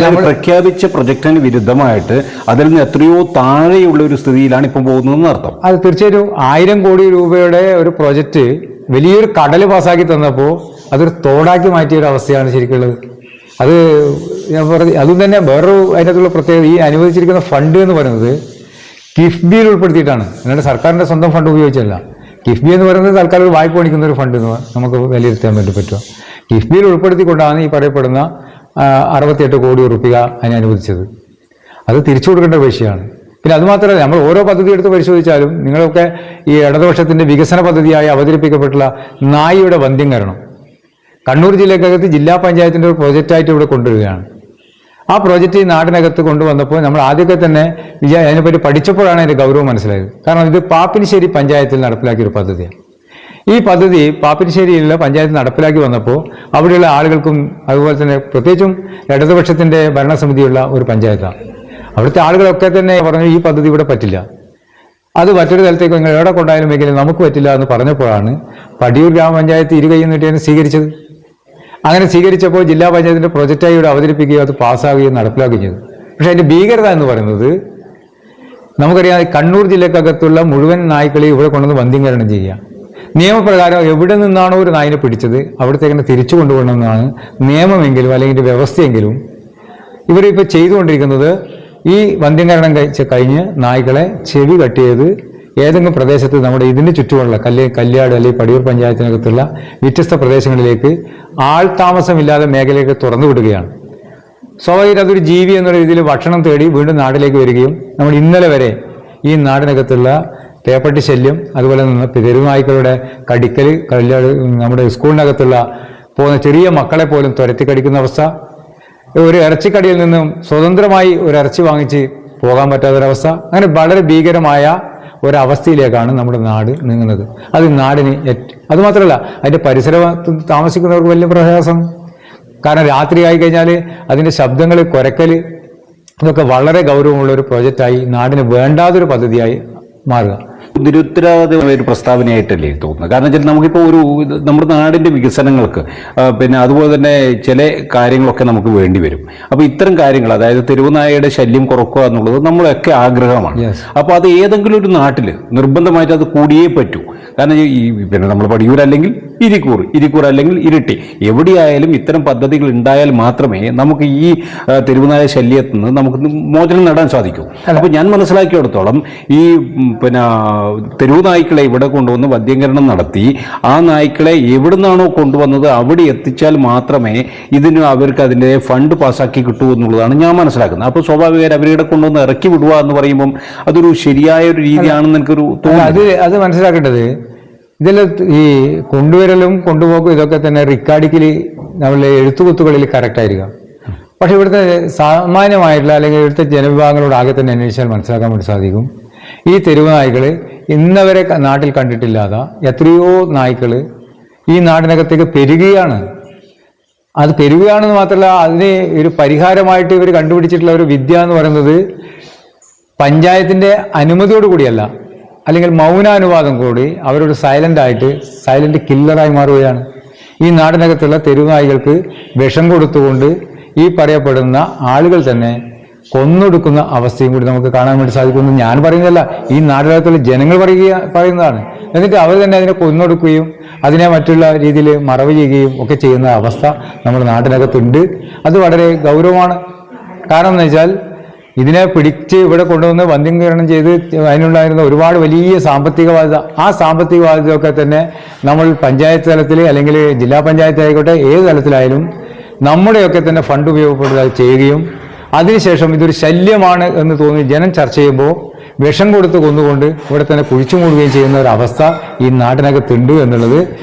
നമ്മൾ പ്രഖ്യാപിച്ച പ്രൊജക്ടിന് വിരുദ്ധമായിട്ട് അതിൽ നിന്ന് എത്രയോ താഴെയുള്ള ഒരു സ്ഥിതിയിലാണ് ഇപ്പം പോകുന്നതെന്ന് അർത്ഥം. അത് തീർച്ചയായിട്ടും 1000 കോടി രൂപയുടെ ഒരു പ്രൊജക്റ്റ് വലിയൊരു കടല് പാസ്സാക്കി തന്നപ്പോൾ അതൊരു തോടാക്കി മാറ്റിയ ഒരു അവസ്ഥയാണ് ശരിക്കുള്ളത്. അത് ഞാൻ പറഞ്ഞ അതും തന്നെ വേറൊരു അതിനകത്തുള്ള പ്രത്യേകത, ഈ അനുവദിച്ചിരിക്കുന്ന ഫണ്ട് എന്ന് പറയുന്നത് കിഫ്ബിയിൽ ഉൾപ്പെടുത്തിയിട്ടാണ്, അല്ലാണ്ട് സർക്കാരിന്റെ സ്വന്തം ഫണ്ട് ഉപയോഗിച്ചല്ല. കിഫ്ബി എന്ന് പറയുന്നത് തൽക്കാലം ഒരു വായ്പ പണിക്കുന്ന ഒരു ഫണ്ട് എന്ന് നമുക്ക് വിലയിരുത്താൻ വേണ്ടി പറ്റുക. കിഫ്ബിയിൽ ഉൾപ്പെടുത്തിക്കൊണ്ടാണ് ഈ പറയപ്പെടുന്ന 68 കോടി രൂപ അതിന് അനുവദിച്ചത്. അത് തിരിച്ചു കൊടുക്കേണ്ട വിഷയമാണ്. പിന്നെ അതുമാത്രമല്ല, നമ്മൾ ഓരോ പദ്ധതി എടുത്ത് പരിശോധിച്ചാലും നിങ്ങളൊക്കെ ഈ ഇടതുപക്ഷത്തിന്റെ വികസന പദ്ധതിയായി അവതരിപ്പിക്കപ്പെട്ടുള്ള നായിയുടെ വന്ധ്യംകരണം കണ്ണൂർ ജില്ലക്കകത്ത് ജില്ലാ പഞ്ചായത്തിന്റെ ഒരു പ്രോജക്റ്റായിട്ട് ഇവിടെ കൊണ്ടുവരികയാണ്. ആ പ്രോജക്റ്റ് ഈ നാടിനകത്ത് കൊണ്ടുവന്നപ്പോൾ നമ്മൾ ആദ്യമൊക്കെ തന്നെ അതിനെപ്പറ്റി പഠിച്ചപ്പോഴാണ് അതിന്റെ ഗൗരവം മനസ്സിലായത്. കാരണം ഇത് പാപ്പിനിശ്ശേരി പഞ്ചായത്തിൽ നടപ്പിലാക്കിയ ഒരു പദ്ധതിയാണ്. ഈ പദ്ധതി പാപ്പിനിശ്ശേരിയിലുള്ള പഞ്ചായത്ത് നടപ്പിലാക്കി വന്നപ്പോൾ അവിടെയുള്ള ആളുകൾക്കും അതുപോലെ തന്നെ പ്രത്യേകിച്ചും ഇടതുപക്ഷത്തിന്റെ ഭരണസമിതിയുള്ള ഒരു പഞ്ചായത്താണ്. അവിടുത്തെ ആളുകളൊക്കെ തന്നെ പറഞ്ഞു ഈ പദ്ധതി ഇവിടെ പറ്റില്ല, അത് മറ്റൊരു തലത്തേക്ക് നിങ്ങൾ എവിടെ കൊണ്ടായാലും എങ്കിലും നമുക്ക് പറ്റില്ല എന്ന് പറഞ്ഞപ്പോഴാണ് പടിയൂർ ഗ്രാമപഞ്ചായത്ത് ഇരുകൈയും നീട്ടിയാണ് സ്വീകരിച്ചത്. അങ്ങനെ സ്വീകരിച്ചപ്പോൾ ജില്ലാ പഞ്ചായത്തിന്റെ പ്രൊജക്റ്റായി ഇവിടെ അവതരിപ്പിക്കുകയും അത് പാസ്സാകുകയും നടപ്പിലാക്കുകയും ചെയ്തു. പക്ഷെ അതിന്റെ ഭീകരത എന്ന് പറയുന്നത് നമുക്കറിയാം, കണ്ണൂർ ജില്ലക്കകത്തുള്ള മുഴുവൻ നായ്ക്കളെയും ഇവിടെ കൊണ്ടുവന്ന് വന്ധ്യംകരണം ചെയ്യുക. നിയമപ്രകാരം എവിടെ നിന്നാണോ ഒരു നായിനെ പിടിച്ചത് അവിടത്തേക്ക് തിരിച്ചു കൊണ്ടുപോകണമെന്നാണ് നിയമമെങ്കിലും അല്ലെങ്കിൽ വ്യവസ്ഥയെങ്കിലും ഇവരിപ്പോൾ ചെയ്തുകൊണ്ടിരിക്കുന്നത്. ഈ വന്ധ്യംകരണം കഴിഞ്ഞ് നായ്ക്കളെ ചെവി കട്ട് ചെയ്ത് ഏതെങ്കിലും പ്രദേശത്ത് നമ്മുടെ ഇതിന് ചുറ്റുമുള്ള കല്യാട് അല്ലെങ്കിൽ പടിയൂർ പഞ്ചായത്തിനകത്തുള്ള വ്യത്യസ്ത പ്രദേശങ്ങളിലേക്ക് ആൾതാമസമില്ലാതെ മേഖലയൊക്കെ തുറന്നു വിടുകയാണ്. സ്വാഭാവികമായിട്ട് അതൊരു ജീവി എന്നുള്ള രീതിയിൽ ഭക്ഷണം തേടി വീണ്ടും നാട്ടിലേക്ക് വരികയും നമ്മൾ ഇന്നലെ വരെ ഈ നാടിനകത്തുള്ള പേപ്പട്ടി ശല്യം, അതുപോലെ തന്നെ തെരുവുനായ്ക്കളുടെ കടിക്കൽ, നമ്മുടെ സ്കൂളിനകത്തുള്ള പോകുന്ന ചെറിയ മക്കളെ പോലും തുരത്തി കടിക്കുന്ന അവസ്ഥ, ഒരു ഇറച്ചിക്കടിയിൽ നിന്നും സ്വതന്ത്രമായി ഒരു ഇറച്ചി വാങ്ങിച്ച് പോകാൻ പറ്റാത്തൊരവസ്ഥ, അങ്ങനെ വളരെ ഭീകരമായ ഒരവസ്ഥയിലേക്കാണ് നമ്മുടെ നാട് നീങ്ങുന്നത്. അത് നാടിന് അതുമാത്രമല്ല അതിൻ്റെ പരിസരത്ത് താമസിക്കുന്നവർക്ക് വലിയ പ്രയാസം. കാരണം രാത്രി ആയി കഴിഞ്ഞാൽ അതിൻ്റെ ശബ്ദങ്ങൾ, കുരക്കൽ, ഇതൊക്കെ വളരെ ഗൗരവമുള്ള ഒരു പ്രോജക്റ്റായി നാടിന് വേണ്ടാതൊരു പദ്ധതിയായി മാറുക. നിരുത്തരവാദമായ ഒരു പ്രസ്താവനയായിട്ടല്ലേ തോന്നുന്നത്? കാരണം വെച്ചാൽ നമുക്കിപ്പോൾ നമ്മുടെ നാടിന്റെ വികസനങ്ങൾക്ക് പിന്നെ അതുപോലെ തന്നെ ചില കാര്യങ്ങളൊക്കെ നമുക്ക് വേണ്ടി വരും. അപ്പോൾ ഇത്തരം കാര്യങ്ങൾ, അതായത് തെരുവുനായയുടെ ശല്യം കുറക്കുക എന്നുള്ളത് നമ്മളൊക്കെ ആഗ്രഹമാണ്. അപ്പോൾ അത് ഏതെങ്കിലും ഒരു നാട്ടിൽ നിർബന്ധമായിട്ട് അത് കൂടിയേ പറ്റൂ. കാരണം ഈ പിന്നെ നമ്മൾ പടിയൂർ അല്ലെങ്കിൽ ഇരിക്കൂർ അല്ലെങ്കിൽ ഇരിട്ടി, എവിടെയായാലും ഇത്തരം പദ്ധതികൾ ഉണ്ടായാൽ മാത്രമേ നമുക്ക് ഈ തെരുവുനായ ശല്യത്തിൽ നിന്ന് നമുക്ക് മോചനം നേടാൻ സാധിക്കൂ. അപ്പോൾ ഞാൻ മനസ്സിലാക്കിയിടത്തോളം ഈ പിന്നെ തെരുവു നായ്ക്കളെ ഇവിടെ കൊണ്ടുവന്ന് വന്ധ്യംകരണം നടത്തി ആ നായ്ക്കളെ എവിടുന്നാണോ കൊണ്ടുവന്നത് അവിടെ എത്തിച്ചാൽ മാത്രമേ അവർക്ക് അതിൻ്റെ ഫണ്ട് പാസ്സാക്കി കിട്ടൂ എന്നുള്ളതാണ് ഞാൻ മനസ്സിലാക്കുന്നത്. അപ്പോൾ സ്വാഭാവികമായിട്ട് അവരുടെ കൊണ്ടുവന്ന് ഇറക്കി വിടുക എന്ന് പറയുമ്പം അതൊരു ശരിയായ ഒരു രീതിയാണെന്ന് എനിക്കൊരു തോന്നുന്നു. അത് മനസ്സിലാക്കേണ്ടത്, ഇതിൽ ഈ കൊണ്ടുവരലും കൊണ്ടുപോക്കും ഇതൊക്കെ തന്നെ റിക്കാർഡിക്കലി നമ്മളുടെ എഴുത്തുകുത്തുകളിൽ കറക്റ്റ് ആയിരിക്കാം. പക്ഷെ ഇവിടുത്തെ സാമാന്യമായിട്ടുള്ള അല്ലെങ്കിൽ ഇവിടുത്തെ ജനവിഭാഗങ്ങളോട് ആകെ തന്നെ അന്വേഷിച്ചാൽ മനസ്സിലാക്കാൻ വേണ്ടി സാധിക്കും, ഈ തെരുവ് നായ്ക്കൾ ഇന്നവരെ നാട്ടിൽ കണ്ടിട്ടില്ലാത്ത എത്രയോ നായ്ക്കൾ ഈ നാടിനകത്തേക്ക് പെരുകുകയാണ്. അത് പെരുകുകയാണെന്ന് മാത്രമല്ല, അതിന് ഒരു പരിഹാരമായിട്ട് ഇവർ കണ്ടുപിടിച്ചിട്ടുള്ള ഒരു വിദ്യ എന്ന് പറയുന്നത് പഞ്ചായത്തിൻ്റെ അനുമതിയോടുകൂടിയല്ല, അല്ലെങ്കിൽ മൗനാനുവാദം കൂടി അവരോട് സൈലന്റ് കില്ലറായി മാറുകയാണ്. ഈ നാടിനകത്തുള്ള തെരുവുനായികൾക്ക് വിഷം കൊടുത്തുകൊണ്ട് ഈ പറയപ്പെടുന്ന ആളുകൾ തന്നെ കൊന്നൊടുക്കുന്ന അവസ്ഥയും കൂടി നമുക്ക് കാണാൻ വേണ്ടി സാധിക്കുമെന്ന് ഞാൻ പറയുന്നതല്ല, ഈ നാടിനകത്തുള്ള ജനങ്ങൾ പറയുന്നതാണ്. എന്നിട്ട് അവർ തന്നെ അതിനെ കൊന്നൊടുക്കുകയും അതിനെ മറ്റുള്ള രീതിയിൽ മറവ് ചെയ്യുകയും ഒക്കെ ചെയ്യുന്ന അവസ്ഥ നമ്മുടെ നാട്ടിനകത്തുണ്ട്. അത് വളരെ ഗൗരവമാണ്. കാരണം എന്ന് വെച്ചാൽ ഇതിനെ പിടിച്ച് ഇവിടെ കൊണ്ടുവന്ന് വന്ധ്യംകരണം ചെയ്ത് അതിനുണ്ടായിരുന്ന ഒരുപാട് വലിയ സാമ്പത്തിക ബാധ്യത, ആ സാമ്പത്തിക ബാധ്യതയൊക്കെ തന്നെ നമ്മൾ പഞ്ചായത്ത് തലത്തിൽ അല്ലെങ്കിൽ ജില്ലാ പഞ്ചായത്ത് ആയിക്കോട്ടെ ഏത് തലത്തിലായാലും നമ്മുടെയൊക്കെ തന്നെ ഫണ്ട് ഉപയോഗപ്പെടുത്താൻ ചെയ്യുകയും അതിനുശേഷം ഇതൊരു ശല്യമാണ് എന്ന് തോന്നി ജനം ചർച്ച ചെയ്യുമ്പോൾ വിഷം കൊടുത്ത് കൊന്നുകൊണ്ട് ഇവിടെ തന്നെ കുഴിച്ചു മൂടുകയും ചെയ്യുന്ന ഒരു അവസ്ഥ ഈ നാട്ടിനകത്തുണ്ട് എന്നുള്ളത്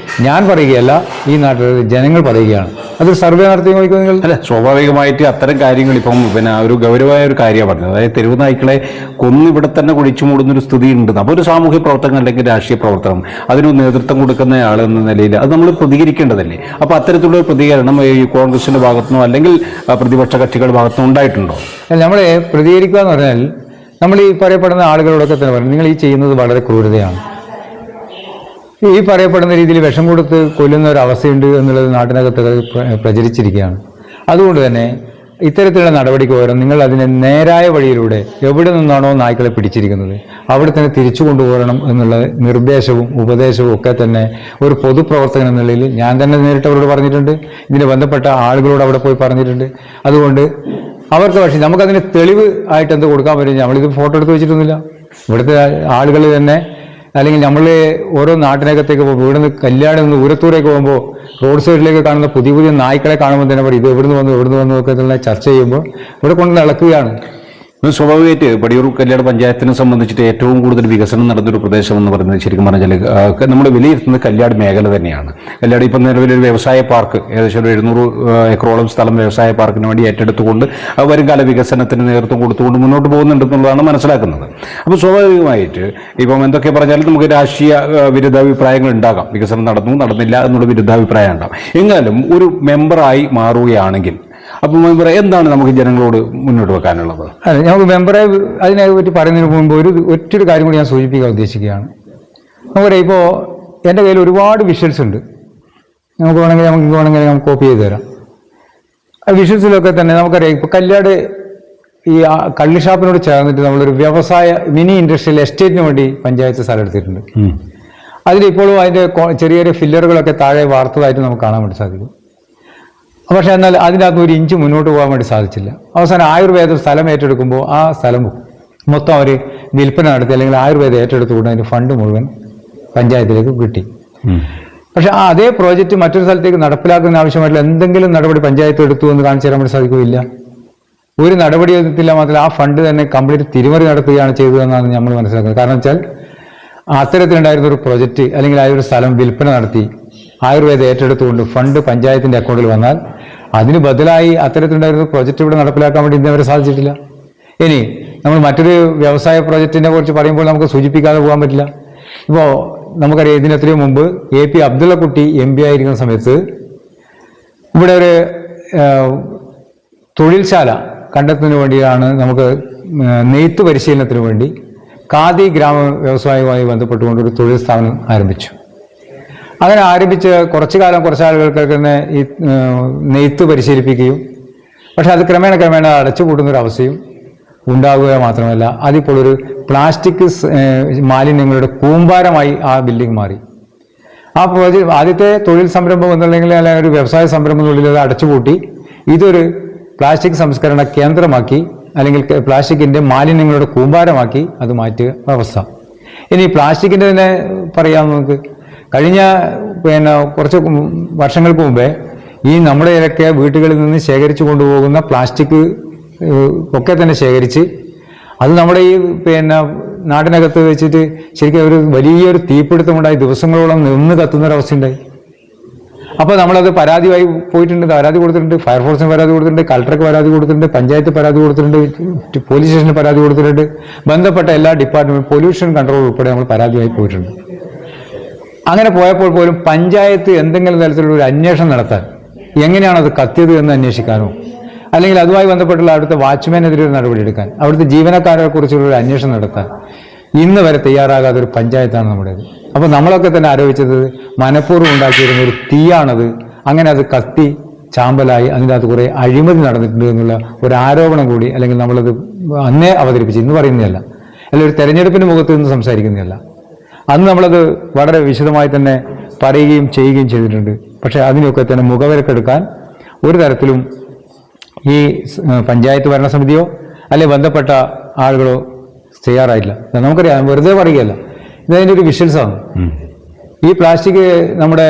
ഞാൻ പറയുകയല്ല, ഈ നാട്ടിലെ ജനങ്ങൾ പറയുകയാണ്. അതൊരു സർവേ നടത്തി നോക്കിയോ നിങ്ങൾ? അല്ല, സ്വാഭാവികമായിട്ട് അത്തരം കാര്യങ്ങൾ ഇപ്പം പിന്നെ ഒരു ഗൗരവമായ ഒരു കാര്യമാണ് പറഞ്ഞത്. അതായത് തെരുവ് നായ്ക്കളെ കൊന്ന് ഇവിടെ തന്നെ കുഴിച്ചു മൂടുന്നൊരു സ്ഥിതി ഉണ്ട്. അപ്പോൾ ഒരു സാമൂഹ്യ പ്രവർത്തനം അല്ലെങ്കിൽ രാഷ്ട്രീയ പ്രവർത്തനം അതിന് നേതൃത്വം കൊടുക്കുന്ന ആൾ എന്ന നിലയിൽ അത് നമ്മൾ പ്രതികരിക്കേണ്ടതല്ലേ? അപ്പോൾ അത്തരത്തിലുള്ള പ്രതികരണം ഈ കോൺഗ്രസിന്റെ ഭാഗത്തുനിന്നോ അല്ലെങ്കിൽ പ്രതിപക്ഷ കക്ഷികളുടെ ഭാഗത്തുനിന്നോ ഉണ്ടായിട്ടുണ്ടോ? നമ്മൾ പ്രതികരിക്കുക എന്ന് പറഞ്ഞാൽ നമ്മൾ ഈ പറയപ്പെടുന്ന ആളുകളോടൊക്കെ തന്നെ പറയും, നിങ്ങൾ ഈ ചെയ്യുന്നത് വളരെ ക്രൂരതയാണ്. ഈ പറയപ്പെടുന്ന രീതിയിൽ വിഷം കൊടുത്ത് കൊല്ലുന്ന ഒരു അവസ്ഥയുണ്ട് എന്നുള്ളത് നാട്ടിനകത്ത് പ്രചരിച്ചിരിക്കുകയാണ്. അതുകൊണ്ട് തന്നെ ഇത്തരത്തിലുള്ള നടപടിക്ക് പകരം നിങ്ങൾ അതിനെ നേരായ വഴിയിലൂടെ എവിടെ നിന്നാണോ നായ്ക്കളെ പിടിച്ചിരിക്കുന്നത് അവിടെ തന്നെ തിരിച്ചു കൊണ്ടുപോകണം എന്നുള്ള നിർദ്ദേശവും ഉപദേശവും ഒക്കെ തന്നെ ഒരു പൊതുപ്രവർത്തകൻ എന്ന നിലയിൽ ഞാൻ തന്നെ നേരിട്ട് അവരോട് പറഞ്ഞിട്ടുണ്ട്. ഇതിന് ബന്ധപ്പെട്ട ആളുകളോട് അവിടെ പോയി പറഞ്ഞിട്ടുണ്ട്. അതുകൊണ്ട് അവർക്ക് പക്ഷേ നമുക്കതിന് തെളിവ് ആയിട്ട് എന്ത് കൊടുക്കാൻ പറ്റും? നമ്മളിത് ഫോട്ടോ എടുത്ത് വെച്ചിട്ടൊന്നുമില്ല. ഇവിടുത്തെ ആളുകൾ തന്നെ അല്ലെങ്കിൽ നമ്മൾ ഓരോ നാട്ടിനകത്തേക്ക് പോകുമ്പോൾ ഇവിടുന്ന് കല്യാണം നിന്ന് ഊരത്തൂരേക്ക് പോകുമ്പോൾ റോഡ് സൈഡിലേക്ക് കാണുന്ന പുതിയ നായ്ക്കളെ കാണുമ്പോൾ തന്നെ പറയും ഇത് എവിടുന്ന് വന്നു ഒക്കെ ചർച്ച ചെയ്യുമ്പോൾ ഇവിടെ കൊണ്ട് നടക്കുകയാണ്. സ്വാഭാവികമായിട്ട് പടിയൂർ കല്യാട് പഞ്ചായത്തിനെ സംബന്ധിച്ചിട്ട് ഏറ്റവും കൂടുതൽ വികസനം നടന്നൊരു പ്രദേശം എന്ന് പറയുന്നത് ശരിക്കും പറഞ്ഞാൽ നമ്മൾ വിലയിരുത്തുന്നത് കല്യാട് മേഖല തന്നെയാണ്. കല്യാട് ഇപ്പം നിലവിലൊരു വ്യവസായ പാർക്ക് ഏകദേശം ഒരു 700 ഏക്കറോളം സ്ഥലം വ്യവസായ പാർക്കിന് വേണ്ടി ഏറ്റെടുത്തുകൊണ്ട് വരുംകാല വികസനത്തിന് നേതൃത്വം കൊടുത്തുകൊണ്ട് മുന്നോട്ട് പോകുന്നുണ്ടെന്നുള്ളതാണ് മനസ്സിലാക്കുന്നത്. അപ്പോൾ സ്വാഭാവികമായിട്ട് ഇപ്പം എന്തൊക്കെ പറഞ്ഞാലും നമുക്ക് രാഷ്ട്രീയ വിരുദ്ധാഭിപ്രായങ്ങൾ ഉണ്ടാകാം. വികസനം നടന്നില്ല എന്നുള്ള വിരുദ്ധാഭിപ്രായം ഉണ്ടാകും. എങ്കിലും ഒരു മെമ്പറായി മാറുകയാണെങ്കിൽ അപ്പോൾ മെമ്പറെ എന്താണ് നമുക്ക് ജനങ്ങളോട് മുന്നോട്ട് വെക്കാനുള്ളത്? അതെ, നമുക്ക് മെമ്പറെ അതിനെ പറ്റി പറയുന്നതിന് മുമ്പ് ഒറ്റൊരു കാര്യം കൂടി ഞാൻ സൂചിപ്പിക്കാൻ ഉദ്ദേശിക്കുകയാണ്. നമുക്കറിയാം, ഇപ്പോൾ എൻ്റെ കയ്യിൽ ഒരുപാട് വിഷ്വൽസ് ഉണ്ട്. നമുക്ക് വേണമെങ്കിൽ കോപ്പി ചെയ്ത് തരാം. ആ വിഷ്വൽസിലൊക്കെ തന്നെ നമുക്കറിയാം, ഇപ്പോൾ കല്യാട് ഈ കള്ളി ഷാപ്പിനോട് ചേർന്നിട്ട് നമ്മളൊരു വ്യവസായ മിനി ഇൻഡസ്ട്രിയൽ എസ്റ്റേറ്റിന് വേണ്ടി പഞ്ചായത്ത് സ്ഥലം എടുത്തിട്ടുണ്ട്. അതിലിപ്പോഴും അതിൻ്റെ ചെറിയ ചെറിയ ഫില്ലറുകളൊക്കെ താഴെ വാർത്തതായിട്ട് നമുക്ക് കാണാൻ വേണ്ടി സാധിക്കും. പക്ഷെ എന്നാൽ അതിനകത്ത് ഒരു ഇഞ്ച് മുന്നോട്ട് പോകാൻ വേണ്ടി സാധിച്ചില്ല. അവസാനം ആയുർവേദ സ്ഥലം ഏറ്റെടുക്കുമ്പോൾ ആ സ്ഥലം മൊത്തം അവർ വിൽപ്പന നടത്തി അല്ലെങ്കിൽ ആയുർവേദം ഏറ്റെടുത്തുകൊണ്ട് അതിൻ്റെ ഫണ്ട് മുഴുവൻ പഞ്ചായത്തിലേക്ക് കിട്ടി. പക്ഷെ അതേ പ്രോജക്റ്റ് മറ്റൊരു സ്ഥലത്തേക്ക് നടപ്പിലാക്കുന്നതിന് ആവശ്യമായിട്ടുള്ള എന്തെങ്കിലും നടപടി പഞ്ചായത്ത് എടുത്തു എന്ന് കാണിച്ചു തരാൻ വേണ്ടി സാധിക്കില്ല. ഒരു നടപടി എടുത്തില്ല, മാത്രമല്ല ആ ഫണ്ട് തന്നെ കംപ്ലീറ്റ് തിരിമറി നടത്തുകയാണ് ചെയ്തതെന്നാണ് നമ്മൾ മനസ്സിലാക്കുന്നത്. കാരണം വെച്ചാൽ അത്തരത്തിലുണ്ടായിരുന്ന ഒരു പ്രോജക്റ്റ് അല്ലെങ്കിൽ ആ ഒരു സ്ഥലം വിൽപ്പന നടത്തി ആയുർവേദം ഏറ്റെടുത്തുകൊണ്ട് ഫണ്ട് പഞ്ചായത്തിന്റെ അക്കൗണ്ടിൽ വന്നാൽ അതിന് ബദലായി അത്തരത്തിലുണ്ടായിരുന്ന പ്രോജക്റ്റ് ഇവിടെ നടപ്പിലാക്കാൻ വേണ്ടി ഇന്നവരെ സാധിച്ചിട്ടില്ല. ഇനി നമ്മൾ മറ്റൊരു വ്യവസായ പ്രോജക്റ്റിനെ കുറിച്ച് പറയുമ്പോൾ നമുക്ക് സൂചിപ്പിക്കാതെ പോകാൻ പറ്റില്ല. ഇപ്പോൾ നമുക്കറിയാം, ഇതിനെത്രയും മുമ്പ് AP അബ്ദുള്ളക്കുട്ടി MP ആയിരിക്കുന്ന സമയത്ത് ഇവിടെ ഒരു തൊഴിൽശാല കണ്ടെത്തുന്നതിന് വേണ്ടിയാണ് നമുക്ക് നെയ്ത്ത് പരിശീലനത്തിന് വേണ്ടി ഖാദി ഗ്രാമ വ്യവസായവുമായി ബന്ധപ്പെട്ടുകൊണ്ട് ഒരു തൊഴിൽ സ്ഥാപനം ആരംഭിച്ചു. അങ്ങനെ ആരംഭിച്ച് കുറച്ചു ആളുകൾക്ക് തന്നെ ഈ നെയ്ത്ത് പരിശീലിപ്പിക്കുകയും, പക്ഷെ അത് ക്രമേണ അടച്ചുപൂട്ടുന്നൊരു അവസ്ഥയും ഉണ്ടാവുക മാത്രമല്ല, അതിപ്പോൾ ഒരു പ്ലാസ്റ്റിക് മാലിന്യങ്ങളുടെ കൂമ്പാരമായി ആ ബിൽഡിംഗ് മാറി. ആ ആദ്യത്തെ തൊഴിൽ സംരംഭം എന്നുണ്ടെങ്കിൽ അല്ലെങ്കിൽ ഒരു വ്യവസായ സംരംഭം എന്നുള്ളിൽ അത് അടച്ചുപൂട്ടി ഇതൊരു പ്ലാസ്റ്റിക് സംസ്കരണ കേന്ദ്രമാക്കി, അല്ലെങ്കിൽ പ്ലാസ്റ്റിക്കിന്റെ മാലിന്യങ്ങളുടെ കൂമ്പാരമാക്കി അത് മാറ്റുക അവസ്ഥ. ഇനി പ്ലാസ്റ്റിക്കിന്റെ തന്നെ പറയാം നമുക്ക്. കഴിഞ്ഞ കുറച്ച് വർഷങ്ങൾക്ക് മുമ്പേ ഈ നമ്മുടെ ഇതൊക്കെ വീടുകളിൽ നിന്ന് ശേഖരിച്ചു കൊണ്ടുപോകുന്ന പ്ലാസ്റ്റിക് ഒക്കെ തന്നെ ശേഖരിച്ച് അത് നമ്മുടെ ഈ നാടിനകത്ത് വെച്ചിട്ട് ശരിക്കും ഒരു വലിയൊരു തീപിടുത്തമുണ്ടായി ദിവസങ്ങളോളം നിന്ന് കത്തുന്നൊരവസ്ഥയുണ്ടായി. അപ്പോൾ നമ്മളത് പരാതി കൊടുത്തിട്ടുണ്ട്, ഫയർഫോഴ്സിന് പരാതി കൊടുത്തിട്ടുണ്ട്, കളക്ടർക്ക് പരാതി കൊടുത്തിട്ടുണ്ട്, പഞ്ചായത്ത് പരാതി കൊടുത്തിട്ടുണ്ട്, പോലീസ് സ്റ്റേഷന് പരാതി കൊടുത്തിട്ടുണ്ട്, ബന്ധപ്പെട്ട എല്ലാ ഡിപ്പാർട്ട്മെന്റ് പൊല്യൂഷൻ കൺട്രോൾ ഉൾപ്പെടെ നമ്മൾ പരാതിയായി പോയിട്ടുണ്ട്. അങ്ങനെ പോയപ്പോൾ പോലും പഞ്ചായത്ത് എന്തെങ്കിലും തരത്തിലുള്ള ഒരു അന്വേഷണം നടത്താൻ, എങ്ങനെയാണ് അത് കത്തിയത് എന്ന് അന്വേഷിക്കാനോ, അല്ലെങ്കിൽ അതുമായി ബന്ധപ്പെട്ടുള്ള അവിടുത്തെ വാച്ച്മാനെതിരെ ഒരു നടപടിയെടുക്കാൻ, അവിടുത്തെ ജീവനക്കാരെ കുറിച്ചുള്ള ഒരു അന്വേഷണം നടത്താൻ ഇന്ന് വരെ തയ്യാറാകാത്ത ഒരു പഞ്ചായത്താണ് നമ്മുടേത്. അപ്പോൾ നമ്മളൊക്കെ തന്നെ ആരോപിച്ചത് മനഃപൂർവ്വം ഉണ്ടാക്കിയിരുന്ന ഒരു തീയാണത്, അങ്ങനെ അത് കത്തി ചാമ്പലായി അതിൻ്റെ അകത്ത് കുറേ അഴിമതി നടന്നിട്ടുണ്ട് എന്നുള്ള ഒരു ആരോപണം കൂടി, അല്ലെങ്കിൽ നമ്മളത് അന്നേ അവതരിപ്പിച്ച് ഇന്ന് പറയുന്നതല്ല, അല്ലെങ്കിൽ ഒരു തെരഞ്ഞെടുപ്പിൻ്റെ മുഖത്ത് നിന്ന് സംസാരിക്കുന്നതല്ല. അന്ന് നമ്മളത് വളരെ വിശദമായി തന്നെ പറയുകയും ചെയ്യുകയും ചെയ്തിട്ടുണ്ട്. പക്ഷേ അതിനൊക്കെ തന്നെ മുഖവിലക്കെടുക്കാൻ ഒരു തരത്തിലും ഈ പഞ്ചായത്ത് ഭരണസമിതിയോ അല്ലെങ്കിൽ ബന്ധപ്പെട്ട ആളുകളോ തയ്യാറായില്ല. നമുക്കറിയാം, വെറുതെ പറയുകയല്ല, ഇതതിൻ്റെ ഒരു വിഷ്വൽസാണ്. ഈ പ്ലാസ്റ്റിക് നമ്മുടെ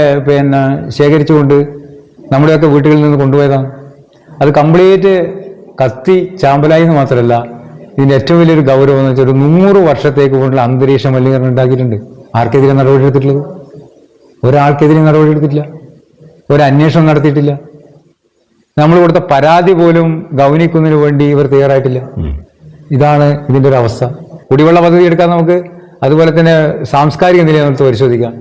ശേഖരിച്ചുകൊണ്ട് നമ്മുടെയൊക്കെ വീട്ടുകളിൽ നിന്ന് കൊണ്ടുപോയതാണ്. അത് കംപ്ലീറ്റ് കത്തി ചാമ്പലായി എന്ന് മാത്രമല്ല, ഇതിൻ്റെ ഏറ്റവും വലിയൊരു ഗൗരവം എന്ന് വെച്ചാൽ ഒരു 100 വർഷത്തേക്ക് കൊണ്ടുള്ള അന്തരീക്ഷ മലിനീകരണം ഉണ്ടാക്കിയിട്ടുണ്ട്. ആർക്കെതിരെ നടപടിയെടുത്തിട്ടുള്ളത്? ഒരാൾക്കെതിരെ നടപടിയെടുത്തിട്ടില്ല, ഒരു അന്വേഷണം നടത്തിയിട്ടില്ല. നമ്മൾ കൊടുത്ത പരാതി പോലും ഗൗനിക്കുന്നതിന് വേണ്ടി ഇവർ തയ്യാറായിട്ടില്ല. ഇതാണ് ഇതിൻ്റെ ഒരു അവസ്ഥ. കുടിവെള്ള പദ്ധതി എടുക്കാൻ നമുക്ക്, അതുപോലെ തന്നെ സാംസ്കാരിക നിലയം നമുക്ക് പരിശോധിക്കാം.